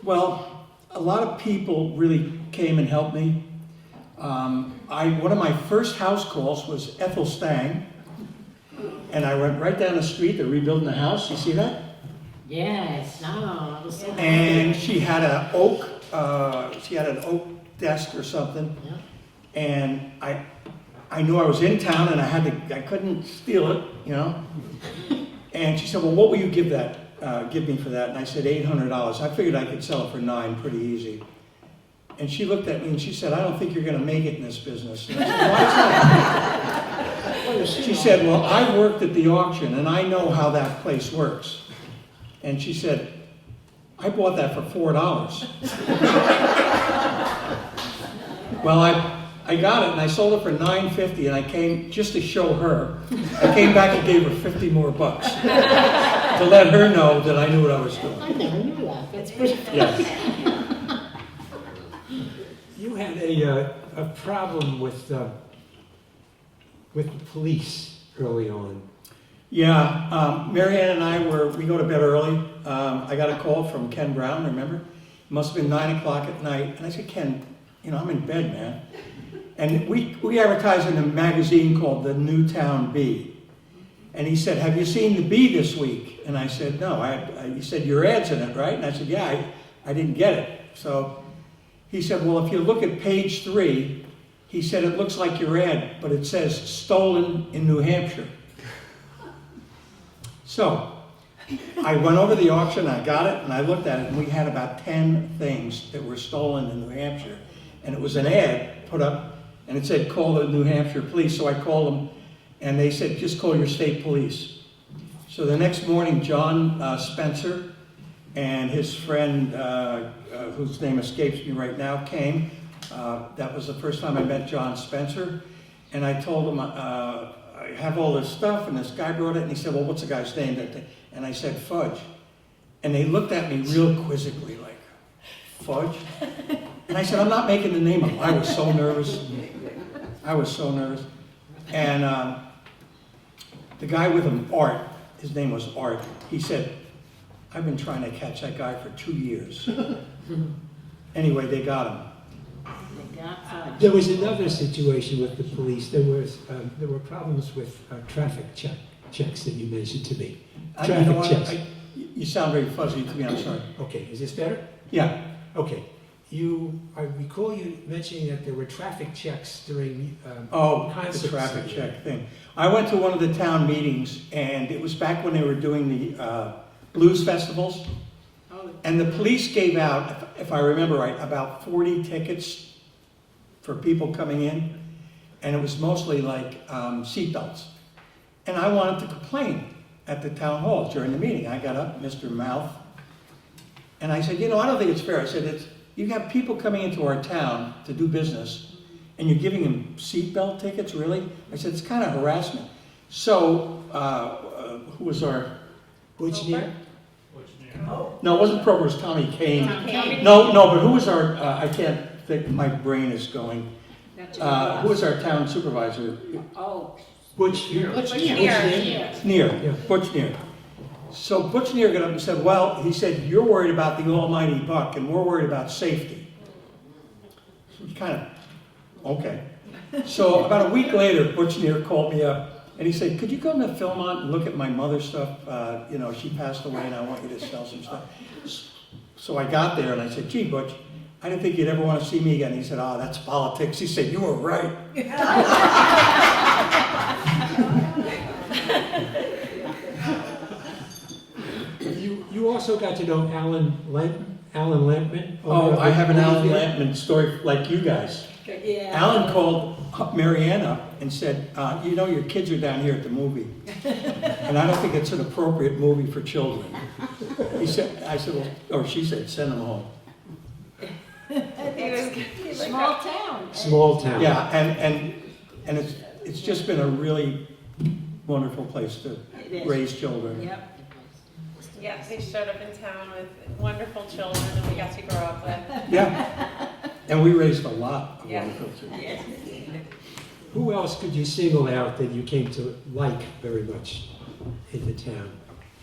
Speaker 3: Well, a lot of people really came and helped me. One of my first house calls was Ethel Stang, and I went right down the street. They're rebuilding the house. You see that?
Speaker 7: Yes, no, I was so
Speaker 3: And she had an oak. She had an oak desk or something.
Speaker 7: Yeah.
Speaker 3: And I knew I was in town, and I couldn't steal it, you know. And she said, "Well, what will you give me for that?" And I said, $800. I figured I could sell it for $9 pretty easy. And she looked at me and she said, "I don't think you're going to make it in this business." And I said, "Why is that?" She said, "Well, I worked at the auction and I know how that place works." And she said, "I bought that for $4. Well, I got it and I sold it for $9.50, and I came just to show her. I came back and gave her 50 more bucks to let her know that I knew what I was doing.
Speaker 7: I never knew that. That's pretty
Speaker 3: Yes.
Speaker 1: You had a problem with the police early on.
Speaker 3: Yeah, Marianne and I we go to bed early. I got a call from Ken Brown, remember? It must have been 9 o'clock at night. And I said, "Ken, you know, I'm in bed, man." And we advertise in a magazine called the Newtown Bee. And he said, "Have you seen the Bee this week?" And I said, "No." He said, "Your ad's in it, right?" And I said, "Yeah, I didn't get it." So he said, "Well, if you look at page 3, he said, it looks like your ad, but it says stolen in New Hampshire." So I went over the auction, I got it, and I looked at it, and we had about 10 things that were stolen in New Hampshire. And it was an ad put up, and it said, "Call the New Hampshire police." So I called them, and they said, "Just call your state police." So the next morning, John Spencer and his friend, whose name escapes me right now, came. That was the first time I met John Spencer, and I told him, I have all this stuff, and this guy brought it, and he said, well, what's the guy's name? And I said, Fudge. And they looked at me real quizzically, like, Fudge? And I said, I'm not making the name up. I was so nervous. And the guy with him, Art, his name was Art, he said, I've been trying to catch that guy for 2 years. Anyway, they got him.
Speaker 1: There was another situation with the police. There were problems with traffic checks that you mentioned to me.
Speaker 3: You know what?
Speaker 1: Checks.
Speaker 3: You sound very fuzzy to me, I'm sorry.
Speaker 1: Okay, is this better?
Speaker 3: Yeah.
Speaker 1: Okay. I recall you mentioning that there were traffic checks during
Speaker 3: Oh,
Speaker 1: concerts.
Speaker 3: the traffic check thing. I went to one of the town meetings, and it was back when they were doing the blues festivals. And the police gave out, if I remember right, about 40 tickets for people coming in. And it was mostly like seatbelts. And I wanted to complain at the town hall during the meeting. I got up, Mr. Mouth, and I said, you know, I don't think it's fair. I said, you have people coming into our town to do business, and you're giving them seatbelt tickets, really? I said, it's kind of harassment. So, who was our...
Speaker 1: Butchner?
Speaker 3: No, it wasn't Proper, it was Tommy Kane.
Speaker 4: Tommy.
Speaker 3: No, but who was our, I can't think, my brain is going. Who was our town supervisor?
Speaker 1: Butchner.
Speaker 3: Near,
Speaker 1: Yeah.
Speaker 3: Butch Near. So Butch Near got up and said, well, he said, you're worried about the almighty buck and we're worried about safety. Kind of, okay. So about a week later, Butch Near called me up and he said, could you come to Philmont and look at my mother's stuff? You know, she passed away and I want you to sell some stuff. So I got there and I said, gee, Butch, I didn't think you'd ever want to see me again. He said, oh, that's politics. He said, you were right.
Speaker 1: You also got to know Alan Lampman?
Speaker 3: Oh, I have an Alan Lampman story like you guys.
Speaker 5: Yeah.
Speaker 3: Alan called Marianne up and said, you know, your kids are down here at the movie. And I don't think it's an appropriate movie for children. I said, well, or she said, send them home.
Speaker 5: Small town.
Speaker 1: Small town.
Speaker 3: Yeah, and it's just been a really wonderful place to
Speaker 5: It is.
Speaker 3: raise children.
Speaker 5: Yep.
Speaker 4: Yeah, they showed up in town with wonderful children that we got to grow up with.
Speaker 3: Yeah, and we raised a lot of
Speaker 4: Yeah.
Speaker 3: wonderful children.
Speaker 5: Yes.
Speaker 1: Who else could you single out that you came to like very much in the town?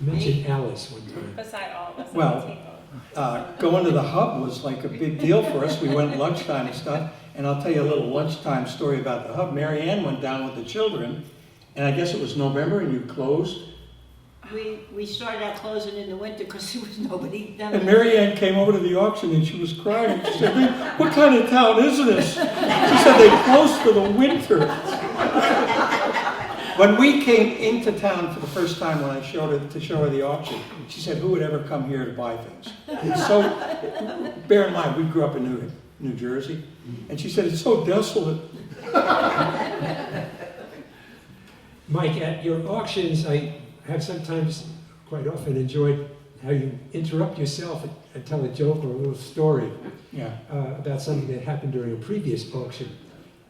Speaker 1: You mentioned Alice one time.
Speaker 4: Beside all of us on
Speaker 3: Well,
Speaker 4: the table.
Speaker 3: Going to the hub was like a big deal for us. We went at lunchtime and stuff, and I'll tell you a little lunchtime story about the hub. Mary Ann went down with the children, and I guess it was November, and you closed.
Speaker 5: We started out closing in the winter because there was nobody down
Speaker 3: And
Speaker 5: there.
Speaker 3: Mary Ann came over to the auction, and she was crying. She said, what kind of town is this? She said, they closed for the winter. When we came into town for the first time, when I showed her to show her the auction, she said, who would ever come here to buy things? It's so, bear in mind, we grew up in New Jersey, and she said, it's so desolate.
Speaker 1: Mike, at your auctions, I have sometimes, quite often, enjoyed how you interrupt yourself and tell a joke or a little story
Speaker 3: Yeah.
Speaker 1: about something that happened during a previous auction.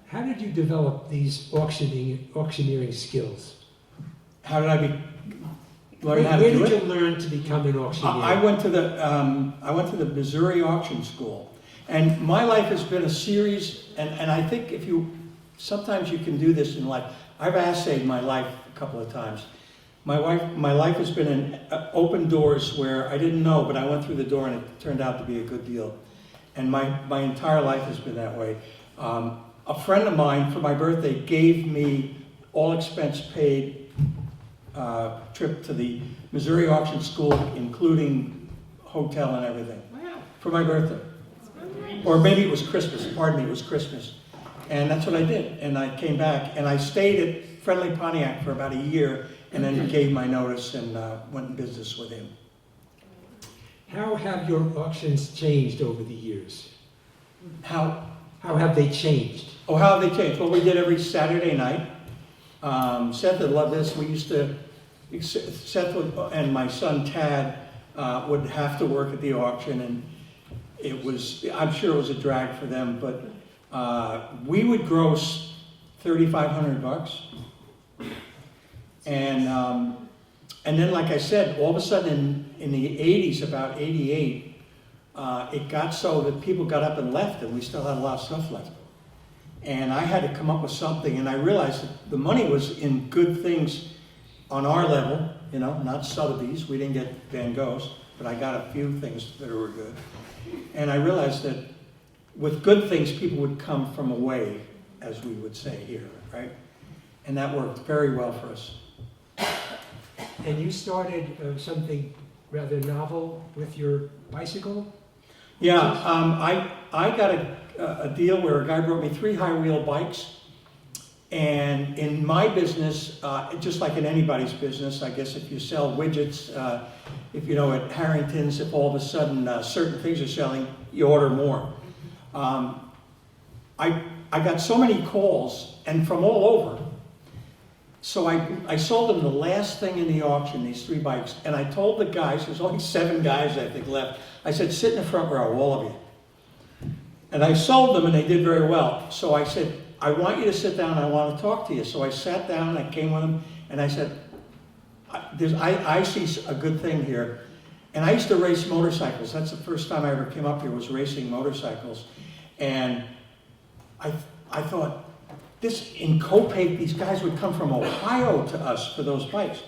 Speaker 1: How did you develop these auctioneering skills?
Speaker 3: How did I learn
Speaker 1: Where
Speaker 3: how to do
Speaker 1: did
Speaker 3: it?
Speaker 1: you learn to become an auctioneer?
Speaker 3: I went to the Missouri Auction School, and my life has been a series. And I think sometimes you can do this in life. I've assayed my life a couple of times. My life has been in open doors where I didn't know, but I went through the door and it turned out to be a good deal. And my entire life has been that way. A friend of mine, for my birthday, gave me all expense paid trip to the Missouri Auction School, including hotel and everything, for my birthday. Or maybe it was Christmas, pardon me, it was Christmas. And that's what I did. And I came back, and I stayed at Friendly Pontiac for about a year, and then gave my notice and went in business with him.
Speaker 1: How have your auctions changed over the years?
Speaker 3: How
Speaker 1: have they changed?
Speaker 3: how have they changed? Well, we did every Saturday night. Seth would love this. We used to, Seth and my son Tad would have to work at the auction, and I'm sure it was a drag for them, but we would gross $3,500. And then, like I said, all of a sudden in the 80s, about 88, it got so that people got up and left, and we still had a lot of stuff left. And I had to come up with something, and I realized that the money was in good things on our level, you know, not Sotheby's. We didn't get Van Goghs, but I got a few things that were good. And I realized that with good things, people would come from away, as we would say here, right? And that worked very well for us.
Speaker 1: And you started something rather novel with your bicycle?
Speaker 3: Yeah, I got a deal where a guy brought me 3 high-wheel bikes, and in my business, just like in anybody's business, I guess if you sell widgets, if you know at Harrington's, if all of a sudden certain things are selling, you order more. I got so many calls, and from all over, so I sold them the last thing in the auction, these 3 bikes, and I told the guys, there's only 7 guys I think left, I said, sit in the front row, all of you. And I sold them and they did very well. So I said, I want you to sit down, I want to talk to you. So I sat down, I came with them, and I said, I see a good thing here. And I used to race motorcycles. That's the first time I ever came up here, was racing motorcycles. And I thought, in Copake, these guys would come from Ohio to us for those bikes.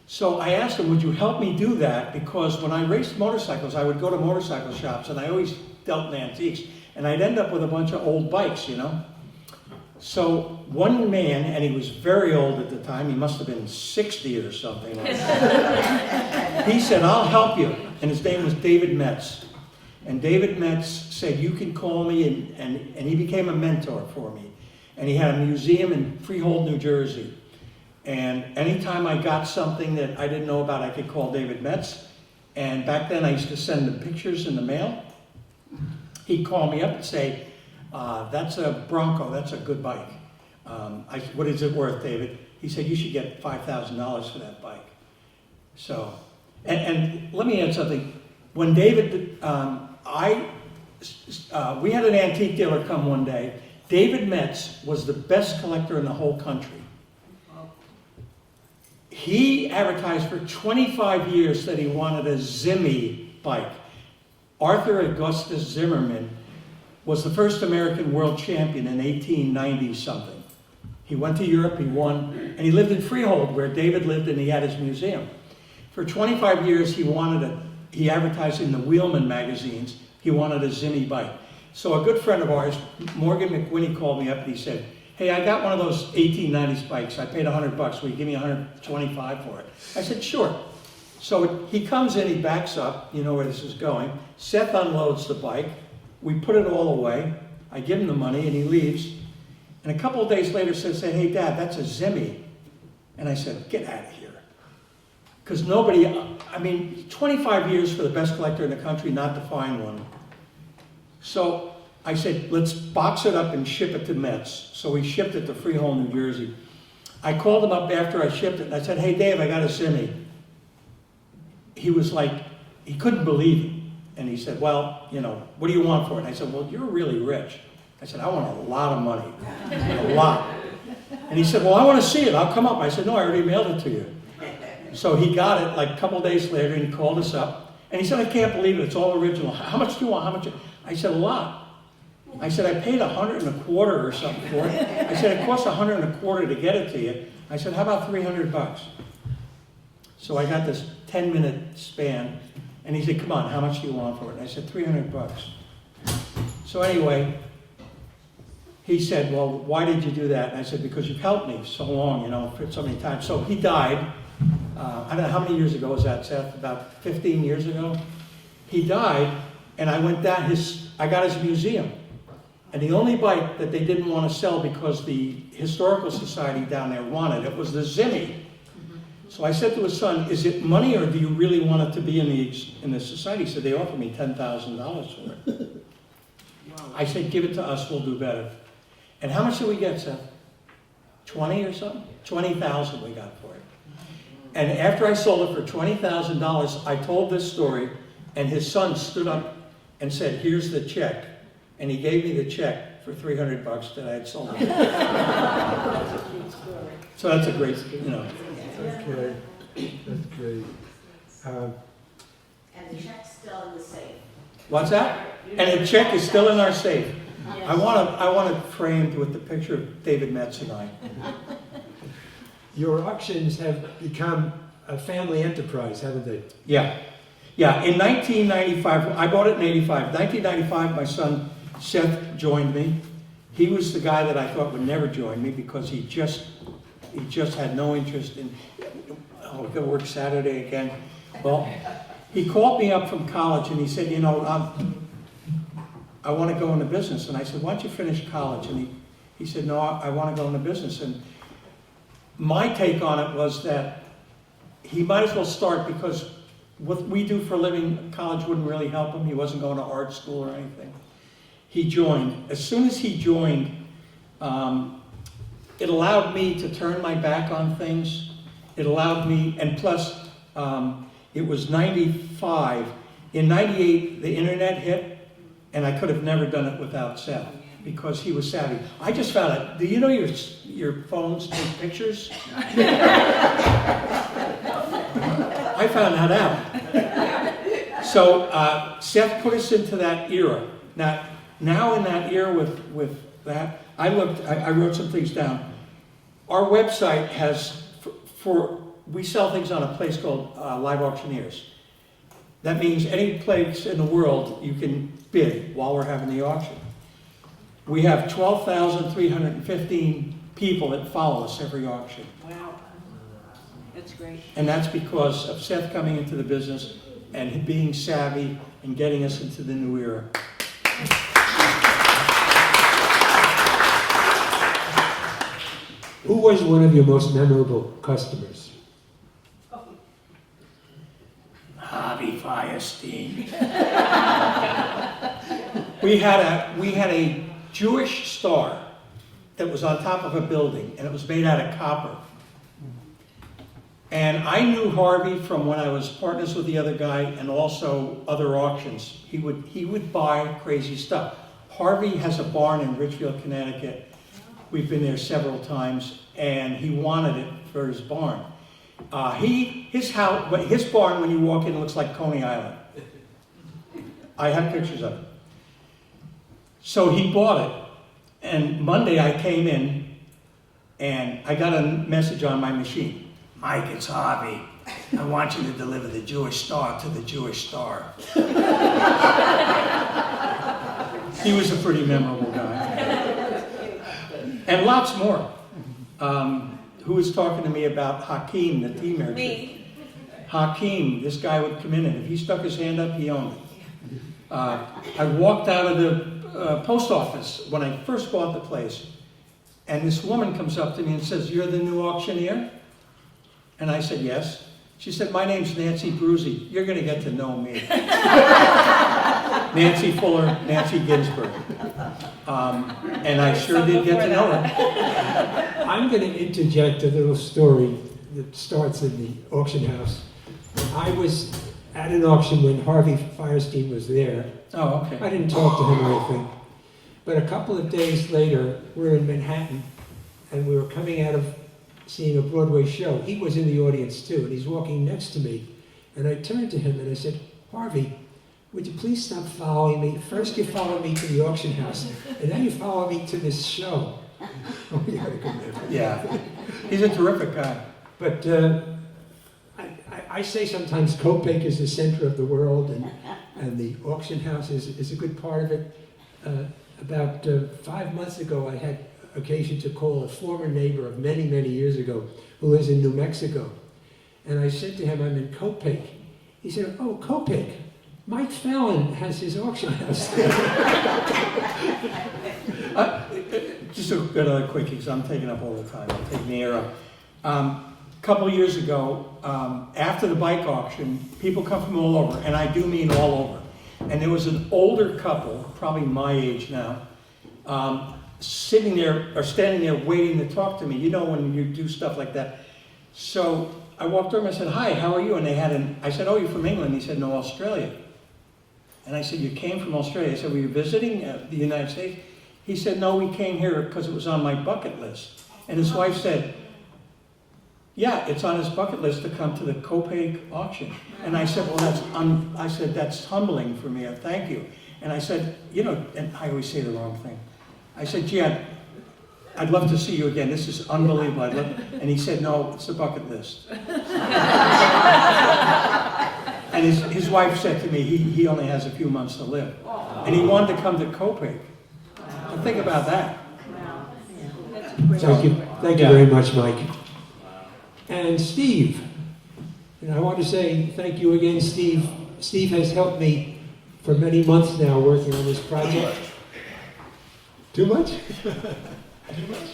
Speaker 3: So I asked them, would you help me do that? Because when I raced motorcycles, I would go to motorcycle shops, and I always dealt in antiques, and I'd end up with a bunch of old bikes, you know? So one man, and he was very old at the time, he must have been 60 or something like that. He said, I'll help you. And his name was David Metz. And David Metz said, you can call me, and he became a mentor for me. And he had a museum in Freehold, New Jersey. And anytime I got something that I didn't know about, I could call David Metz. And back then I used to send him pictures in the mail. He'd call me up and say, that's a Bronco, that's a good bike. What is it worth, David? He said, you should get $5,000 for that bike. So, and let me add something. When David, we had an antique dealer come one day. David Metz was the best collector in the whole country. He advertised for 25 years that he wanted a Zimmy bike. Arthur Augustus Zimmerman was the first American world champion in 1890-something. He went to Europe, he won, and he lived in Freehold, where David lived, and he had his museum. For 25 years, he advertised in the Wheelman magazines, he wanted a Zimmy bike. So a good friend of ours, Morgan McWhinney, called me up and he said, hey, I got one of those 1890s bikes. I paid $100. Will you give me $125 for it? I said, sure. So he comes in, he backs up, you know where this is going. Seth unloads the bike. We put it all away. I give him the money and he leaves. And a couple of days later says, hey, Dad, that's a Zimmy. And I said, get out of here. Because nobody, 25 years for the best collector in the country not to find one. So I said, let's box it up and ship it to Metz. So we shipped it to Freehold, New Jersey. I called him up after I shipped it and I said, hey Dave, I got a Zimmy. He was like, he couldn't believe it. And he said, well, what do you want for it? And I said, well, you're really rich. I said, I want a lot of money, a lot. And he said, well, I want to see it, I'll come up. I said, no, I already mailed it to you. So he got it like a couple days later and he called us up. And he said, I can't believe it, it's all original. How much do you want, how much? I said, a lot. I said, I paid $125 or something for it. I said, it costs $125 to get it to you. I said, how about $300? So I got this 10-minute span, and he said, come on, how much do you want for it? And I said, $300. So anyway, he said, well, why did you do that? And I said, because you've helped me so long, for so many times. So he died, I don't know, how many years ago was that, Seth? About 15 years ago? He died, and I went down I got his museum. And the only bike that they didn't want to sell because the Historical Society down there wanted it was the Zimmy. So I said to his son, is it money or do you really want it to be in the society? He said, they offered me $10,000 for it. Wow. I said, give it to us, we'll do better. And how much did we get, Seth? 20 or something? 20,000 we got for it. And after I sold it for $20,000, I told this story, and his son stood up and said, "Here's the check." And he gave me the check for $300 that I had sold it. So that's a great,
Speaker 1: Okay, that's great.
Speaker 8: And the check's still in the safe.
Speaker 3: What's that? And the check is still in our safe. I want it framed with the picture of David Metz and I.
Speaker 1: Your auctions have become a family enterprise, haven't they?
Speaker 3: Yeah. Yeah, in 1995, I bought it in 85. 1995, my son Seth joined me. He was the guy that I thought would never join me because he just had no interest in, oh, we're gonna work Saturday again. Well, he called me up from college and he said, I want to go into business. And I said, why don't you finish college? And he said, no, I want to go into business. And my take on it was that he might as well start because what we do for a living, college wouldn't really help him. He wasn't going to art school or anything. He joined. As soon as he joined, it allowed me to turn my back on things. It allowed me, and plus, it was 95. In 98, the internet hit, and I could have never done it without Seth because he was savvy. I just found out, do you know your phones take pictures? I found that out. So Seth put us into that era. Now in that era with that, I wrote some things down. Our website has, we sell things on a place called Live Auctioneers. That means any place in the world you can bid while we're having the auction. We have 12,315 people that follow us every auction.
Speaker 5: Wow, that's great.
Speaker 3: And that's because of Seth coming into the business and being savvy and getting us into the new era.
Speaker 1: Who was one of your most memorable customers?
Speaker 3: Harvey Firestein. we had a Jewish star that was on top of a building, and it was made out of copper. And I knew Harvey from when I was partners with the other guy, and also other auctions. He would buy crazy stuff. Harvey has a barn in Richfield, Connecticut. We've been there several times, and he wanted it for his barn. His barn, when you walk in, looks like Coney Island. I have pictures of it. So he bought it, and Monday I came in, and I got a message on my machine. Mike, it's Harvey. I want you to deliver the Jewish star to the Jewish star. He was a pretty memorable guy. And lots more. Who was talking to me about Hakeem, the tea merchant?
Speaker 4: Me.
Speaker 3: Hakeem, this guy would come in, and if he stuck his hand up, he owned it. I walked out of the post office when I first bought the place, and this woman comes up to me and says, "You're the new auctioneer?" And I said, "Yes." She said, "My name's Nancy Bruzy. You're going to get to know me." Nancy Fuller, Nancy Ginsburg. And I sure did get to know her.
Speaker 1: I'm going to interject a little story that starts in the auction house. I was at an auction when Harvey Firestein was there.
Speaker 3: Oh, okay.
Speaker 1: I didn't talk to him or anything. But a couple of days later, we're in Manhattan, and we were coming out of seeing a Broadway show. He was in the audience too, and he's walking next to me. And I turned to him and I said, "Harvey, would you please stop following me? First you follow me to the auction house, and then you follow me to this show." Oh, you gotta go there.
Speaker 3: Yeah. He's a terrific guy.
Speaker 1: But I say sometimes Copake is the center of the world, and the auction house is a good part of it. About 5 months ago, I had occasion to call a former neighbor of many, many years ago who lives in New Mexico. And I said to him, "I'm in Copake." He said, "Oh, Copake. Mike Fallon has his auction house there."
Speaker 3: Just a bit of a quickie, because I'm taking up all the time. I'm taking the air up. A couple of years ago, after the bike auction, people come from all over, and I do mean all over. And there was an older couple, probably my age now, sitting there or standing there waiting to talk to me. You know when you do stuff like that. So I walked over and I said, "Hi, how are you?" And I said, "Oh, you're from England?" He said, "No, Australia." And I said, "You came from Australia?" I said, "Were you visiting the United States?" He said, "No, we came here because it was on my bucket list." And his wife said, "Yeah, it's on his bucket list to come to the Copake auction." And I said, "Well, that's humbling for me. Thank you." And I said, and I always say the wrong thing. I said, "Gee, I'd love to see you again. This is unbelievable. And he said, "No, it's the bucket list." And his wife said to me, he only has a few months to live. And he wanted to come to Copake. Now think about that.
Speaker 1: Thank you very much, Mike. And Steve, and I want to say thank you again, Steve. Steve has helped me for many months now working on this project. Too much?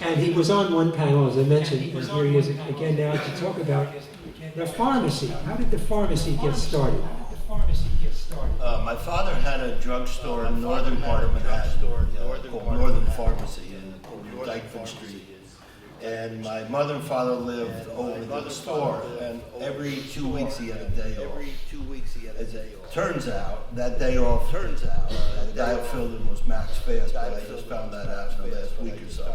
Speaker 1: And he was on one panel, as I mentioned, and here he is again now to talk about the pharmacy. How did the pharmacy get started?
Speaker 6: My father had a drugstore in the northern part of Manhattan, called Northern Pharmacy in Dyckman Street. And my mother and father lived over the store, and every 2 weeks he had a day off. As it turns out, that day off, the guy who filled in was Max Fast, but I just found that out in the last week or so.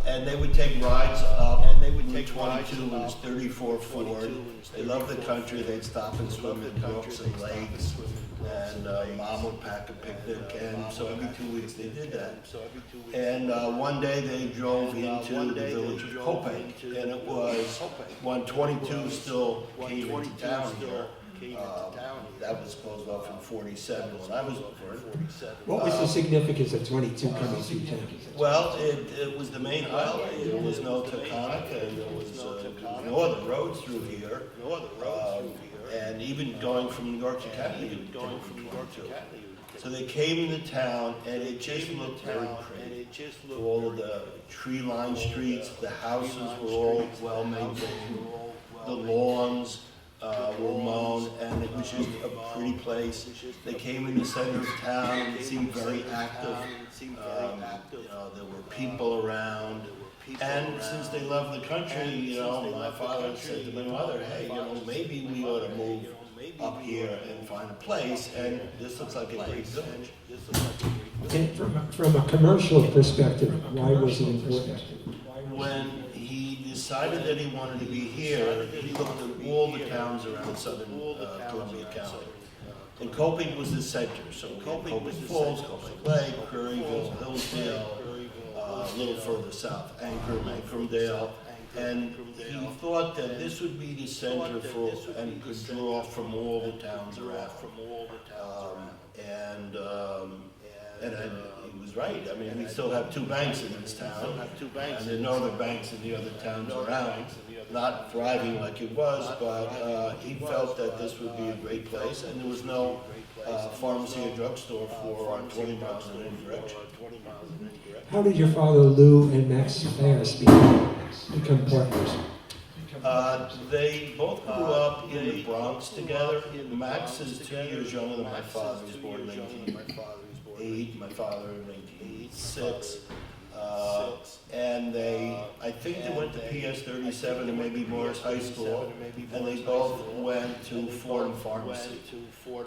Speaker 6: And they would take rides up, and they would take 22, it was 34 Ford. They loved the country, they'd stop and swim in brooks and lakes. And Mom would pack a picnic, and so every 2 weeks they did that. And one day they drove into the village of Copake, and it was when 22 still came into town here. That was closed off in 47 when I was born.
Speaker 1: What was the significance of 22 coming through town?
Speaker 6: Well, it was the main highway. There was no Taconic, and there was no other roads through here. And even going from New York to Canada, you would take from New York to. So they came into town, and it just looked very pretty. All of the tree-lined streets, the houses were all well-maintained, the lawns were mown, and it was just a pretty place. They came in the center of town, and it seemed very active. There were people around. And since they loved the country, my father said to my mother, "Hey, maybe we ought to move up here and find a place, and this looks like a great village."
Speaker 1: And from a commercial perspective, why was it important?
Speaker 6: When he decided that he wanted to be here, he looked at all the towns around southern Columbia County. And Copake was the center, so Copake Falls, Copake Lake, Prairieville, Hillsdale, a little further south, Ancramdale, and he thought that this would be the center for, and could draw from all the towns around. And he was right. I mean, we still have 2 banks in this town, and there are no other banks in the other towns around. Not thriving like it was, but he felt that this would be a great place, and there was no pharmacy or drugstore for 20 miles in any direction.
Speaker 1: How did your father Lou and Max Fast become partners?
Speaker 6: They both grew up in the Bronx together. Max is 2 years younger than my father. He was born in 1908, my father in 1906. And I think they went to PS 37 and maybe Morris High School, and they both went to Fordham Pharmacy.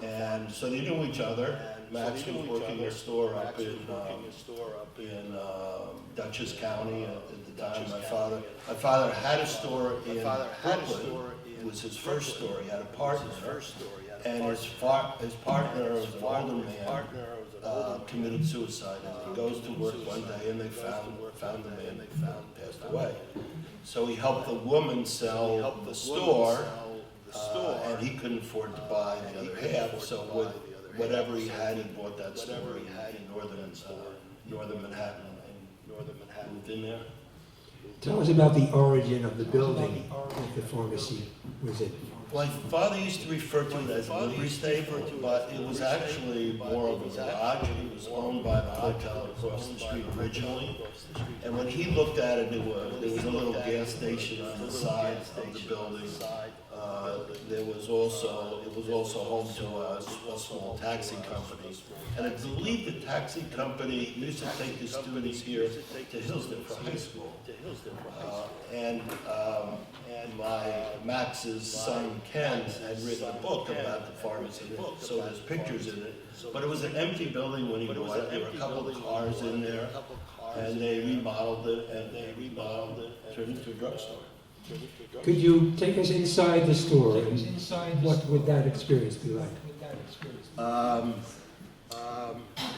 Speaker 6: And so they knew each other. Max was working a store up in Dutchess County at the time. My father had a store in Brooklyn. It was his first store. He had a partner, and his partner was an older man. Committed suicide, and he goes to work one day and they found the man passed away. So he helped the woman sell the store, and he couldn't afford to buy the other half, so with whatever he had, he bought that store in northern Manhattan, and moved in there.
Speaker 1: Tell us about the origin of the building that the pharmacy was in.
Speaker 6: My father used to refer to it as a livery stable, but it was actually more of a garage. It was owned by the hotel across the street originally. And when he looked at it, there was a little gas station on the side of the building. It was also home to a small taxi company. And I believe the taxi company used to take the students here to Hillsdale for high school. And Max's son Ken had written a book about the pharmacy, so there's pictures in it. But it was an empty building when he bought it. There were a couple of cars in there, and they remodeled it, turned it into a drugstore.
Speaker 1: Could you take us inside the store, and what would that experience be like?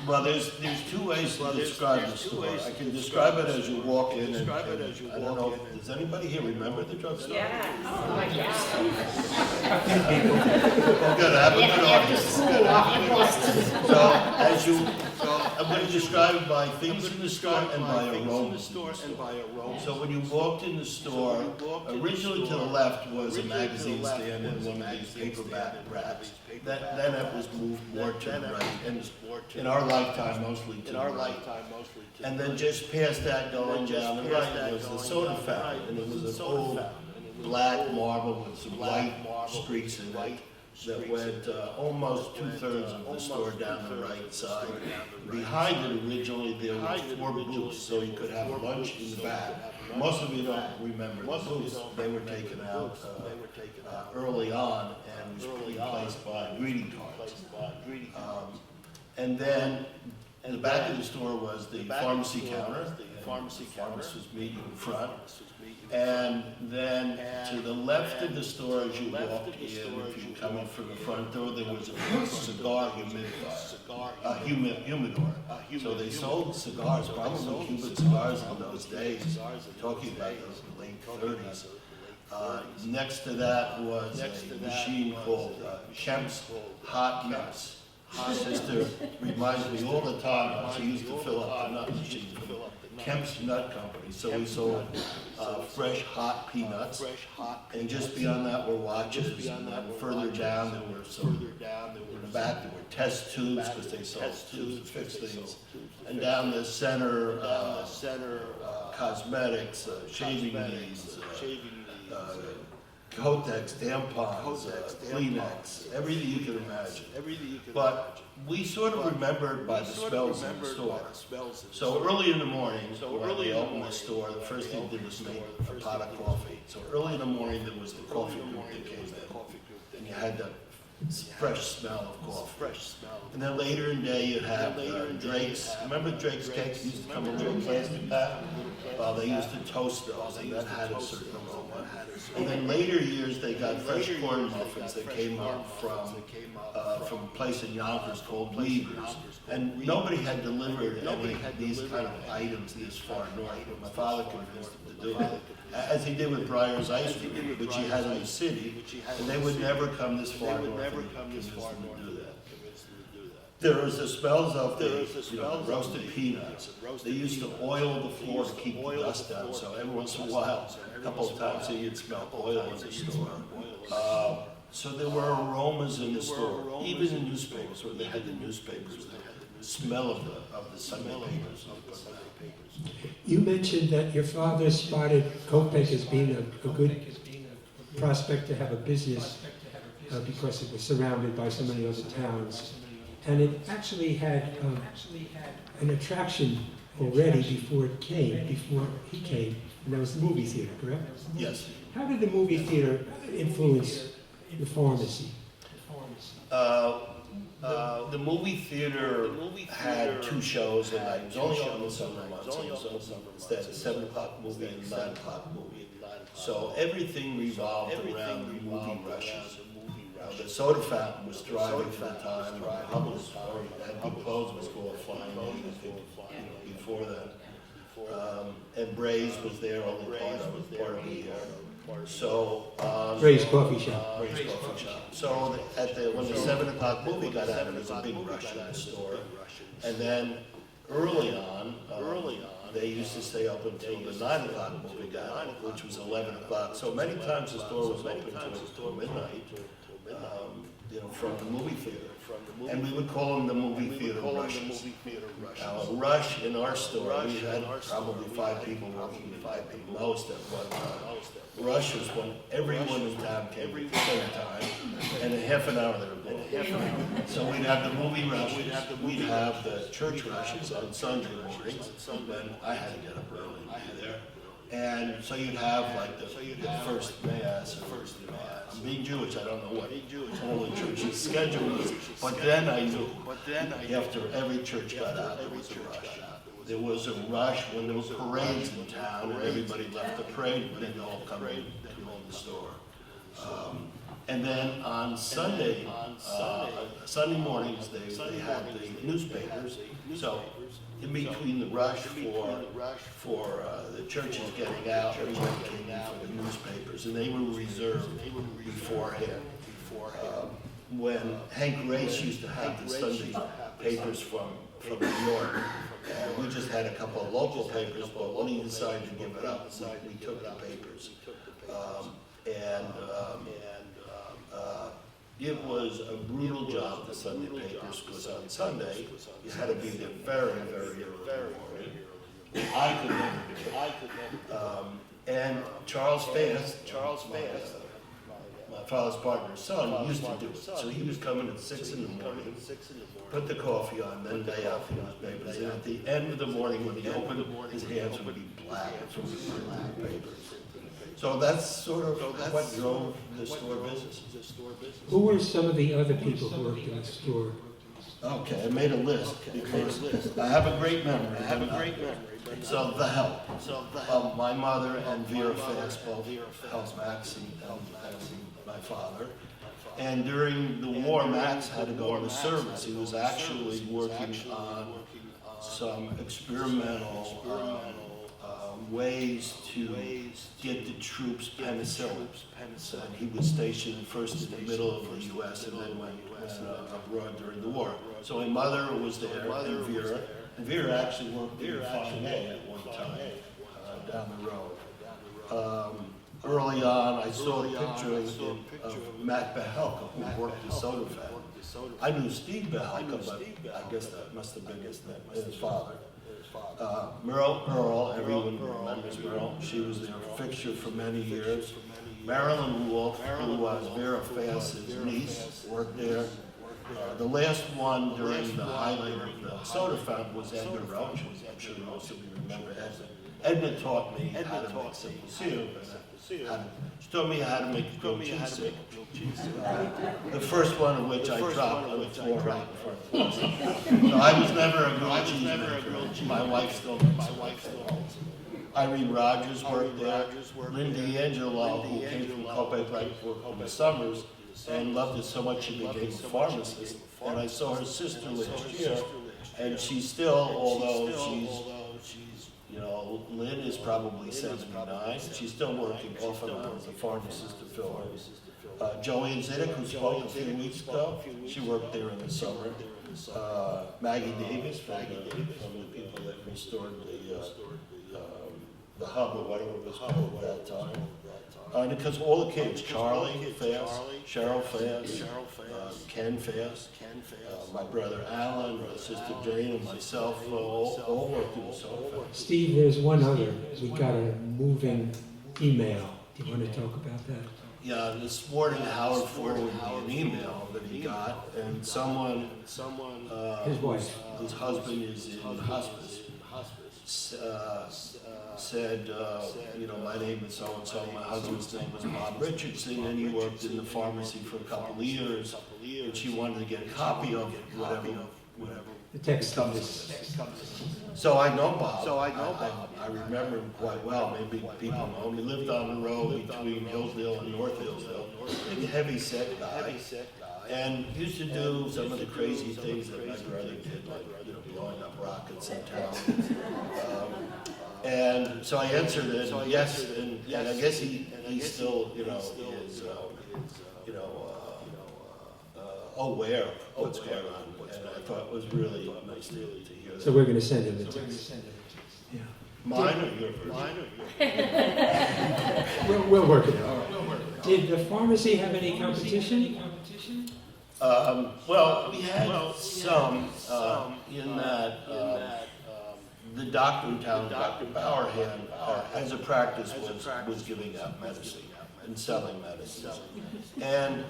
Speaker 6: Well, there's two ways to describe the store. I can describe it as you walk in, and I don't know, does anybody here remember the drugstore?
Speaker 4: Yeah. Oh my God.
Speaker 6: Well, good, I have a good audience. So, I'm going to describe it by things in the store and by aromas. So when you walked in the store, originally to the left was a magazine stand and one of these paperback racks. Then it was moved more to the right, and in our lifetime, mostly to the right. And then just past that, going down the right, was the soda fountain, and it was an old black marble with some white streaks in it that went almost 2/3 of the store down the right side. Behind it originally there were 4 booths, so you could have lunch in the back. Most of you don't remember the booths. They were taken out early on and was replaced by greeting cards. And then in the back of the store was the pharmacy counter. The pharmacist was meeting in front. And then to the left of the store as you walked in, if you're coming from the front door, there was a cigar humidor. So they sold cigars, probably Cuban cigars in those days, talking about those late 30s. Next to that was a machine called Kemp's Hot Nuts. My sister reminds me all the time, she used to fill up the nut machine. Kemp's Nut Company, so we sold fresh hot peanuts, and just beyond that were watches, and then further down there were some, in the back there were test tubes, because they sold tubes to fix things, and down the center, cosmetics, shaving needs, Kotex, tampons, Kleenex, everything you can imagine. But we sort of remembered by the smells in the store. So early in the morning, when we opened the store, the first thing we did was make a pot of coffee. So early in the morning, there was the coffee group that came in, and you had the fresh smell of coffee. And then later in the day, you have Drake's. Remember Drake's cakes used to come in a little plastic bag? Well, they used to toast those, and that had a certain aroma. And then later years, they got fresh corn muffins that came up from a place in Yonkers called Weavers. And nobody had delivered any of these kind of items this far north, but my father convinced them to do it. As he did with Breyer's Ice Cream, which he had in the city, and they would never come this far north and convince them to do that. There was the smells of the roasted peanuts. They used to oil the floor to keep the dust down, so every once in a while, a couple of times a year, you'd smell oil in the store. So there were aromas in the store, even in newspapers, where they had the newspapers, the smell of the Sunday papers.
Speaker 1: You mentioned that your father spotted Copake as being a good prospect to have a business because it was surrounded by so many other towns. And it actually had an attraction already before he came, and that was the movie theater, correct?
Speaker 6: Yes.
Speaker 1: How did the movie theater influence the pharmacy?
Speaker 6: The movie theater had 2 shows a night. It was only on the summer months. It was instead a 7 o'clock movie and a 9 o'clock movie. So everything revolved around the movie rushes. The soda fountain was thriving for the time. Hubble's had good clothes, was called Flying before that. And Bray's was there only part of the year. So
Speaker 1: Ray's Coffee Shop.
Speaker 6: Ray's Coffee Shop. So when the 7 o'clock movie got out, there was a big rush in the store. And then early on, they used to stay open until the 9 o'clock movie got out, which was 11 o'clock. So many times the store was open until midnight. From the movie theater. And we would call them the movie theater rushes. Now, a rush in our store, we had probably 5 people working, 5 people most at one time. Rush was when everyone in town came at the same time, and in half an hour they were gone. So we'd have the movie rushes, we'd have the church rushes on Sunday mornings, when I had to get up early to be there. And so you'd have like the first mass, I'm being Jewish, I don't know what all the church's schedule is, but then I knew, after every church got out, there was a rush. There was a rush when there were parades in town, and everybody left the parade, and then they all come in to the store. And then on Sunday mornings, they had the newspapers. So in between the rush for the churches getting out, everybody came in for the newspapers, and they were reserved beforehand. When Hank Grace used to have the Sunday papers from New York, we just had a couple of local papers, but when he decided to give it up, we took the papers. It was a brutal job, the Sunday papers, because on Sunday, you had to be there very, very early. I could never do it. And Charles Fast, my father's partner's son, used to do it. So he was coming at 6 in the morning, put the coffee on, then lay out the newspapers. And at the end of the morning, when he opened, his hands would be black from the papers. So that's sort of what drove the store business.
Speaker 1: Who were some of the other people who worked in the store?
Speaker 6: Okay, I made a list because I have a great memory. So the help of my mother and Vera Fast, both helped Max and my father. And during the war, Max had to go into service. He was actually working on some experimental ways to get the troops penicillin. And he was stationed first in the middle of the U.S. and then went abroad during the war. So my mother was there, and Vera actually worked in Farm A at one time down the road. Early on, I saw a picture of Matt Behelka, who worked at Soda Fed. I knew Steve Behelka, but I guess that must have been his father. Merle Earl, everyone remembers Merle. She was their fixture for many years. Marilyn Wolf, who was Vera Fast's niece, worked there. The last one during the highlight of the soda fountain was Edna Roach. I'm sure most of you remember Edna. Edna taught me how to make simple soup. She taught me how to make grilled cheese soup. The first one of which I dropped on the floor right in front of the person. So I was never a grilled cheese maker. My wife still makes it. Irene Rogers worked there. Lynn D'Angelo, who came from Copake right before the summers, and loved it so much she became a pharmacist. And I saw her sister last year, and she's still, although she's, you know, Lynn is probably 79, she's still working off and on as a pharmacist to fill her. Joanne Zidek, who spoke a few weeks ago, she worked there in the summer. Maggie Davis, from the people that restored the hub or whatever it was called at that time. And because all the kids, Charlie Fast, Cheryl Fast, Ken Fast, my brother Alan, my sister Jane, and myself all worked in the soda factory.
Speaker 1: Steve, there's one other. We got a moving email. Do you want to talk about that?
Speaker 6: Yeah, this morning Howard forwarded me an email that he got, and someone,
Speaker 1: His wife,
Speaker 6: his husband is in hospice, said, you know, my name is so-and-so, my husband's name was Bob Richardson, and he worked in the pharmacy for a couple of years, and she wanted to get a copy of whatever.
Speaker 1: the text comes.
Speaker 6: So I know Bob. I remember him quite well. Maybe people know him. He lived on the road between Hillsdale and North Hillsdale. Big, heavy-set guy. And used to do some of the crazy things that my brother did, like, you know, blowing up rockets in town. And so I answered it, yes, and I guess he still, you know, is, you know, aware of what's going on. And I thought it was really nice to hear that.
Speaker 1: So we're going to send him the text. Yeah.
Speaker 6: Mine or your version?
Speaker 1: We'll work it out. Did the pharmacy have any competition?
Speaker 6: Well, we had some in that the doctor in town, Dr. Bowerhand, as a practice was giving out medicine and selling medicine. And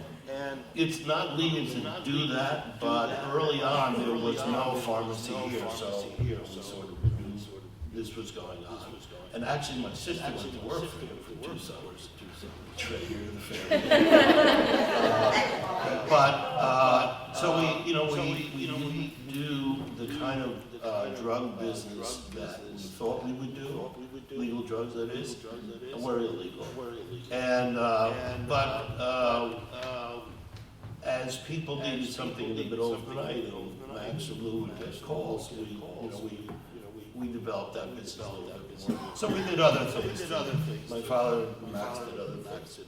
Speaker 6: it's not legal to do that, but early on there was no pharmacy here, so we sort of this was going on. And actually, my sister went to work for him for 2 summers. Traitor to the family. So we do the kind of drug business that we thought we would do, legal drugs that is, and we're illegal. And as people needed something in the middle of the night, and Max or Lou would get calls, we developed that business a little bit more. So we did other things. My father, Max, did other things.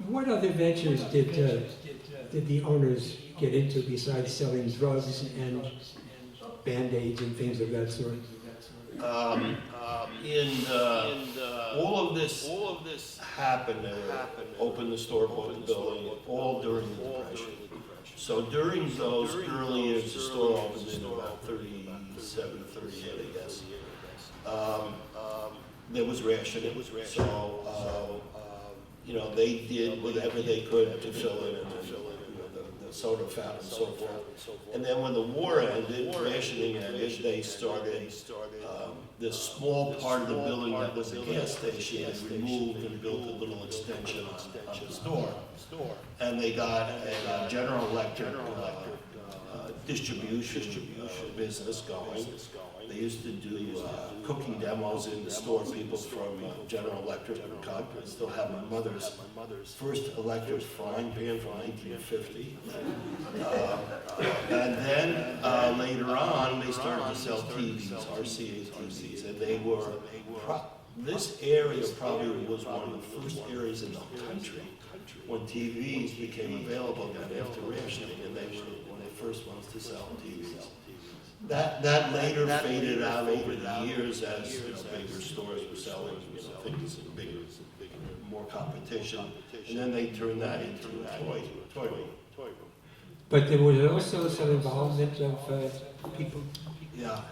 Speaker 1: What other ventures did the owners get into besides selling drugs and Band-Aids and things of that sort? All of this happened. Opened the store, bought the building, all during the Depression. So during those early years, the store opened in about 37, 38, I guess. There was rationing. So, they did whatever they could to fill in the soda fountain and so forth. And then when the war ended, rationing ended, they started this small part of the building that was a gas station, they removed and built a little extension on the store. And they got a General Electric distribution business going. They used to do cooking demos in the store. People from General Electric would come. I still have my mother's first electric frying pan from 1950. And then later on, they started to sell TVs, RCA TVs, and they were. This area probably was one of the first areas in the country when TVs became available again after rationing, and they were one of the first ones to sell TVs. That later faded out over the years as bigger stores were selling things and bigger, more competition, and then they turned that into a toy room. But there was also some involvement of people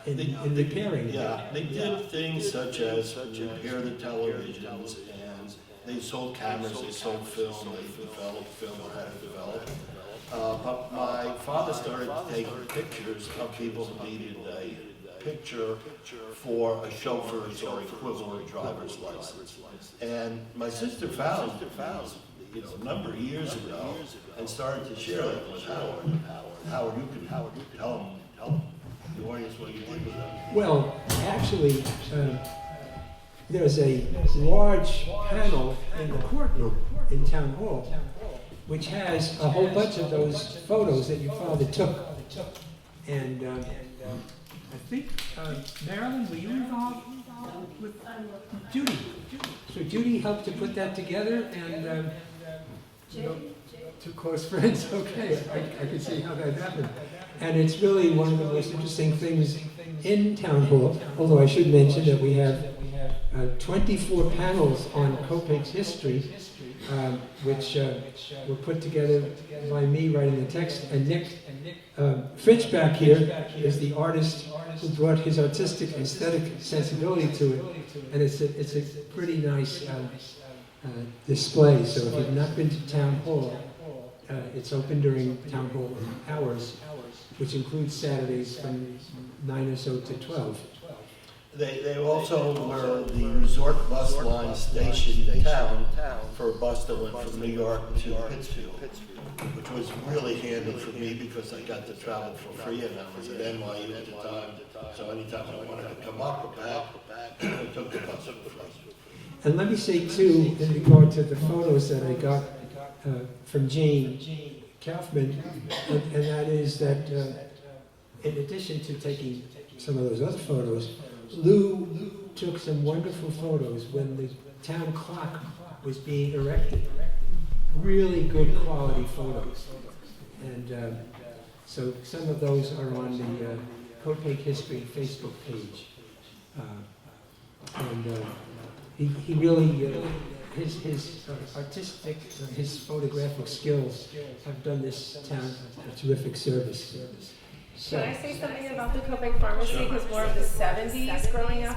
Speaker 1: in repairing.
Speaker 6: Yeah, they did things such as repair the televisions, and they sold cameras, they sold film, they developed film or had to develop. But my father started taking pictures of people who needed a picture for a chauffeur's or equivalent driver's license. And my sister found a number of years ago and started to share that with Howard. Howard, you can tell him the audience what you did with them.
Speaker 1: Well, actually, there's a large panel in the courtroom in Town Hall, which has a whole bunch of those photos that your father took. And I think, Marilyn, were you involved with Judy? So Judy helped to put that together, and two close friends, okay, I can see how that happened. And it's really one of the most interesting things in Town Hall, although I should mention that we have 24 panels on Copake's history, which were put together by me writing the text, and Nick Fitch back here is the artist who brought his artistic aesthetic sensibility to it, and it's a pretty nice display. So if you've not been to Town Hall, it's open during Town Hall hours, which includes Saturdays from 9 or so to 12.
Speaker 6: They also were the resort bus line station in town for a bus that went from New York to Pittsfield, which was really handy for me because I got to travel for free, and I was at NYU at the time. So anytime I wanted to come up or back, I took the bus for free.
Speaker 1: And let me say too, in regard to the photos that I got from Jane Kaufman, and that is that in addition to taking some of those other photos, Lou took some wonderful photos when the town clock was being erected. Really good quality photos. And so some of those are on the Copake History Facebook page. He really, his artistic, his photographic skills have done this town a terrific service. So,
Speaker 4: Can I say something about the Copake Pharmacy? Because more of the 70s growing up,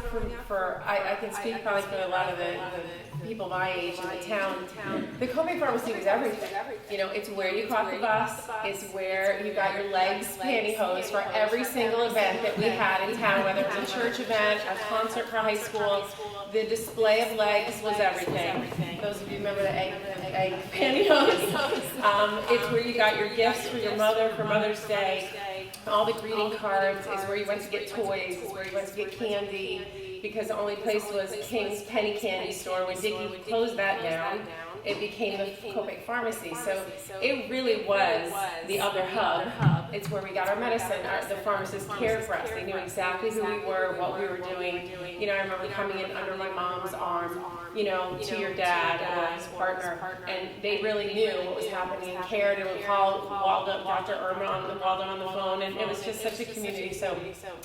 Speaker 4: I can speak probably for a lot of the people my age in the town. The Copake Pharmacy was everything. You know, it's where you caught the bus. It's where you got your legs pantyhose for every single event that we had in town, whether it was a church event, a concert for high school. The display of legs was everything. Those of you remember the egg pantyhose? It's where you got your gifts for your mother for Mother's Day. All the greeting cards is where you went to get toys, is where you went to get candy, because the only place was King's Penny Candy Store. When Dickie closed that down, it became the Copake Pharmacy. So it really was the other hub. It's where we got our medicine. The pharmacists cared for us. They knew exactly who we were, what we were doing. You know, I remember coming in under my mom's arm, you know, to your dad or his partner, and they really knew what was happening and cared and would call Dr. Walden on the phone, and it was just such a community. So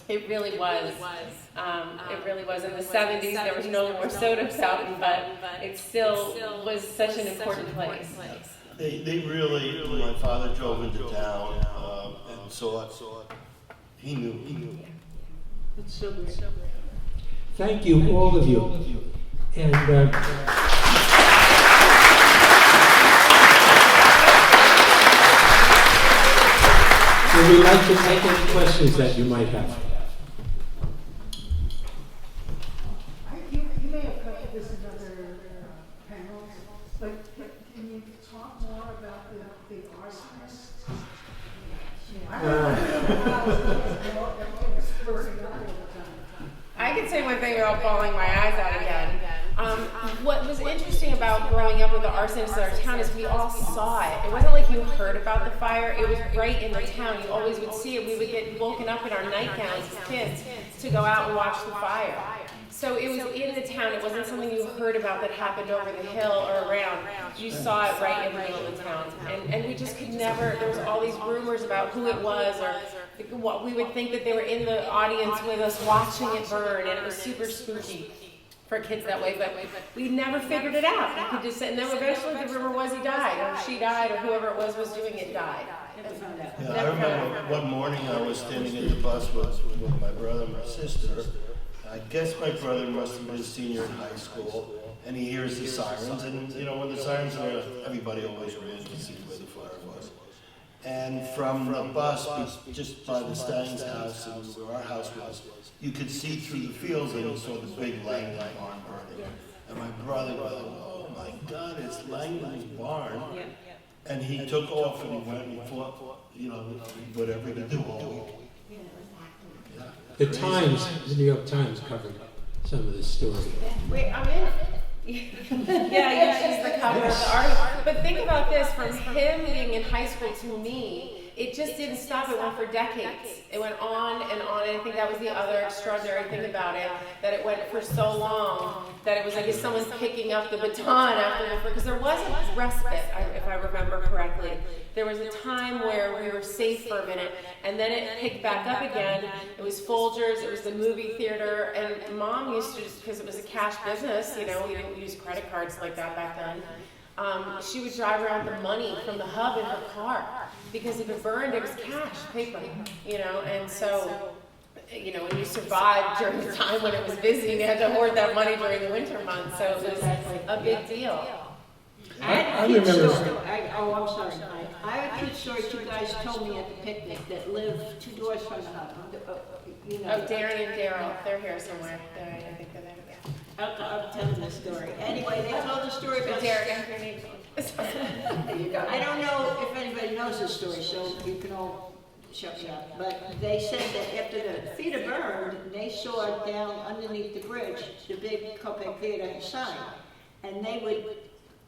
Speaker 4: it really was. It really was. In the 70s, there was no more soda fountain, but it still was such an important place.
Speaker 6: They really, when my father drove into town and saw it, he knew.
Speaker 5: It's so great.
Speaker 1: thank you, all of you. And would we like to take any questions that you might have?
Speaker 2: You may have covered this in other panels, but can you talk more about the arsonists?
Speaker 4: I could say one thing without bawling my eyes out again. What was interesting about growing up with the arsonists in our town is we all saw it. It wasn't like you heard about the fire. It was right in the town. You always would see it. We would get woken up in our nightgowns as kids to go out and watch the fire. So it was in the town. It wasn't something you heard about that happened over the hill or around. You saw it right in the middle of the town. And we just could never, there was all these rumors about who it was, or what we would think that they were in the audience with us watching it burn, and it was super spooky for kids that way, but we never figured it out. You could just say, and then eventually the rumor was he died, or she died, or whoever it was doing it died.
Speaker 6: Yeah, I remember one morning I was standing at the bus with my brother and my sister. I guess my brother must have been a senior in high school, and he hears the sirens, and you know, when the sirens are there, everybody always ran to see where the fire was. And from the bus, just by the Stein's house and where our house was, you could see through the fields and you saw the big Langdon barn burning. And my brother was like, oh my God, it's Langdon's barn. And he took off and he went and fought, you know, whatever he could do all week.
Speaker 1: The Times, the New York Times covered some of this story.
Speaker 4: Wait, I'm in. Yeah, she's the cover of the article. But think about this, from him being in high school to me, it just didn't stop. It went for decades. It went on, and I think that was the other extraordinary thing about it, that it went for so long, that it was like if someone's picking up the baton after because there was a respite, if I remember correctly. There was a time where we were safe for a minute, and then it picked back up again. It was Folgers, it was the movie theater, and Mom used to, because it was a cash business, you know, we didn't use credit cards like that back then. She would drive around the money from the hub in her car, because if it burned, it was cash, paper, you know, and so, you know, when you survived during the time when it was busy, you had to hoard that money during the winter months, so it was a big deal.
Speaker 1: I remember.
Speaker 5: I'm sorry. I have a kid story you guys told me at the picnic that lived 2 doors from the hub. You know.
Speaker 4: Oh, Darren and Daryl, they're here somewhere. I think they're there.
Speaker 5: I'll tell the story. Anyway, they told the story about
Speaker 4: Derek and your name.
Speaker 5: I don't know if anybody knows this story, so you can all shut me up. But they said that after the theater burned, they saw down underneath the bridge the big Copake Theater sign, and they would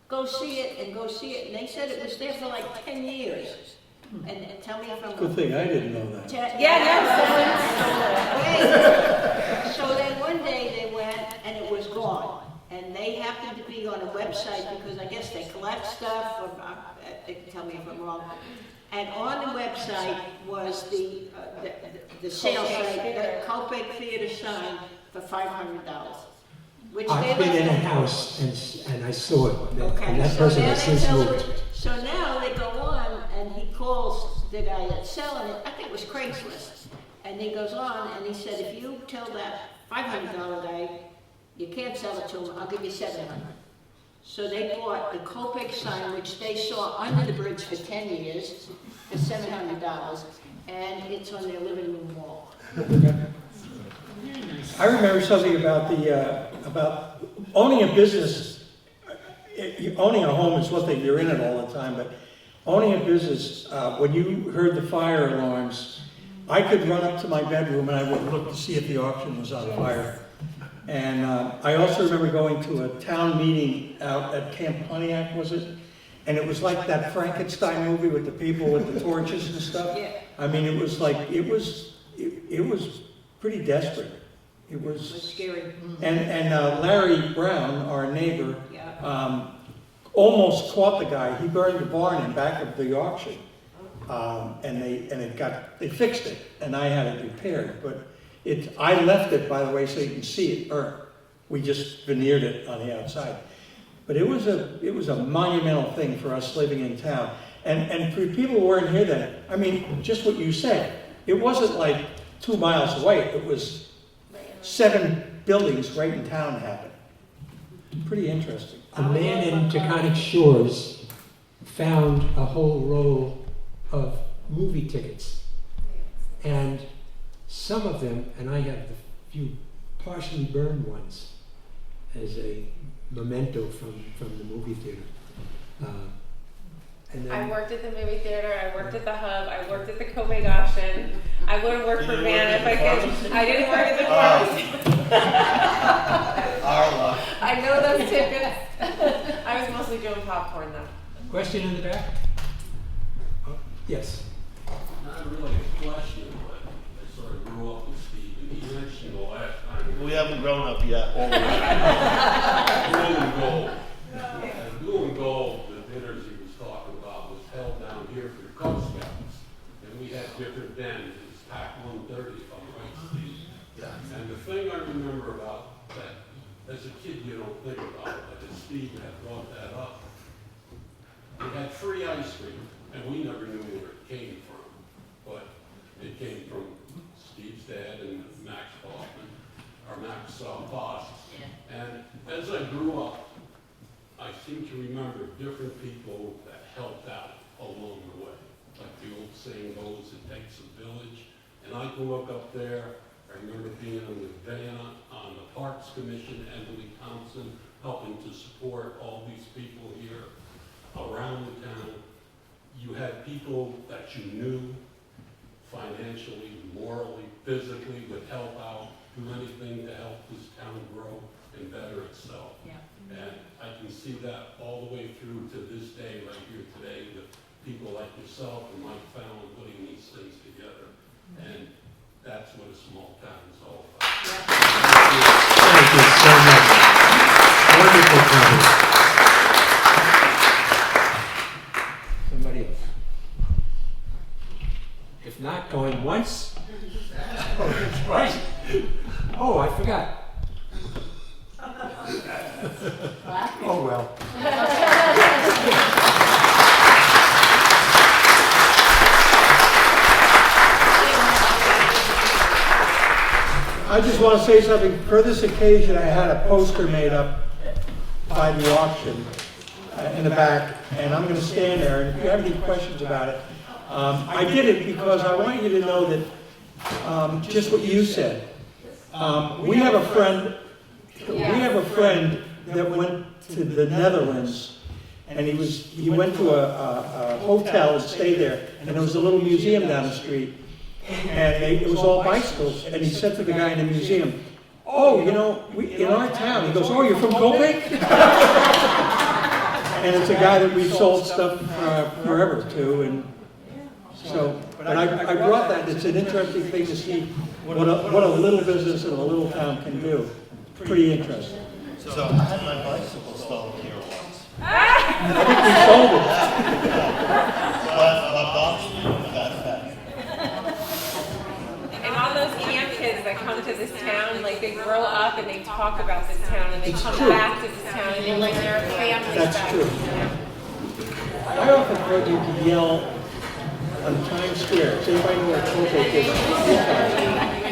Speaker 5: go see it and go see it, and they said it was there for like 10 years. And tell me if I'm
Speaker 3: Good thing I didn't know that.
Speaker 5: So then one day they went and it was gone. And they happened to be on a website because I guess they collect stuff, or they can tell me if I'm wrong. And on the website was the sales site, the Copake Theater sign for $500. Which
Speaker 1: I've been in a house and I saw it,
Speaker 5: okay,
Speaker 1: and that
Speaker 5: so
Speaker 1: person
Speaker 5: now
Speaker 1: has since moved.
Speaker 5: So now they go on and he calls the guy that's selling it, I think it was Craigslist. And he goes on and he said, if you tell that $500 guy you can't sell it to him, I'll give you $700. So they bought the Copake sign, which they saw under the bridge for 10 years, for $700, and it's on their living room wall.
Speaker 3: I remember something about about owning a business. Owning a home is one thing, you're in it all the time, but owning a business, when you heard the fire alarms, I could run up to my bedroom and I would look to see if the auction was on fire. And I also remember going to a town meeting out at Camp Pontiac, was it? And it was like that Frankenstein movie with the people with the torches and stuff.
Speaker 5: Yeah.
Speaker 3: I mean, it was like, it was pretty desperate. It
Speaker 5: It was
Speaker 3: was,
Speaker 5: scary.
Speaker 3: and Larry Brown, our neighbor,
Speaker 5: Yeah.
Speaker 3: almost caught the guy. He burned the barn in back of the auction. And they fixed it, and I had it repaired, but I left it, by the way, so you can see it burn. We just veneered it on the outside. But it was a monumental thing for us living in town. And for people who weren't here then, I mean, just what you said, it wasn't like 2 miles away, it was 7 buildings right in town happened. Pretty interesting.
Speaker 1: A man in Taconic Shores found a whole roll of movie tickets. And some of them, and I have the few partially burned ones as a memento from the movie theater. And
Speaker 4: I
Speaker 1: then
Speaker 4: worked at the movie theater, I worked at the Hub, I worked at the Copake auction. I would have worked for Vanna if I could. I didn't work at the pharmacy.
Speaker 6: Our luck.
Speaker 4: I know those tickets. I was mostly doing popcorn though.
Speaker 1: question in the back? Oh, yes.
Speaker 9: Not really a question, but I sort of grew up with Steve, and he mentioned the last time.
Speaker 6: We haven't grown up yet.
Speaker 9: Blue and gold. And blue and gold, the dinners he was talking about, was held down here for the Cub Scouts. And we had different dens. It was Pack 130, if I'm right, Steve. And the thing I remember about that, as a kid you don't think about it, but as Steve had brought that up, we had free ice cream, and we never knew where it came from. But it came from Steve's dad and Max Hoffman, or Max Voss. And as I grew up, I seem to remember different people that helped out along the way. Like the old saying goes, it takes a village. And I grew up there. I remember being with Vanna on the Parks Commission, Emily Thompson, helping to support all these people here around the town. You had people that you knew financially, morally, physically would help out, do anything to help this town grow and better itself.
Speaker 5: Yeah.
Speaker 9: And I can see that all the way through to this day right here today with people like yourself and Mike Fallon putting these things together. And that's what a small town is all about.
Speaker 1: Thank you so much. Wonderful comment. Somebody else? If not, going once? Oh, that's right. Oh, I forgot. Oh, well.
Speaker 3: I just want to say something. For this occasion, I had a poster made up by the auction in the back, and I'm going to stand there, and if you have any questions about it, I did it because I want you to know that just what you said. We have a friend that went to the Netherlands, and he went to a hotel and stayed there, and there was a little museum down the street, and it was all bicycles, and he said to the guy in the museum, "Oh, you know, in our town," he goes, "Oh, you're from Copake?" And it's a guy that we've sold stuff forever to, and so, but I brought that. It's an interesting thing to see what a little business in a little town can do. Pretty interesting.
Speaker 6: So I had my bicycle stolen here once.
Speaker 3: I think we sold it.
Speaker 6: But my boss got fat.
Speaker 4: And all those camp kids that come to this town, like they grow up and they talk about this town and they come back to this town and they bring their families
Speaker 3: That's
Speaker 4: back.
Speaker 3: true.
Speaker 4: Yeah.
Speaker 3: I often heard you could yell on Times Square. Does anybody know where Copake is?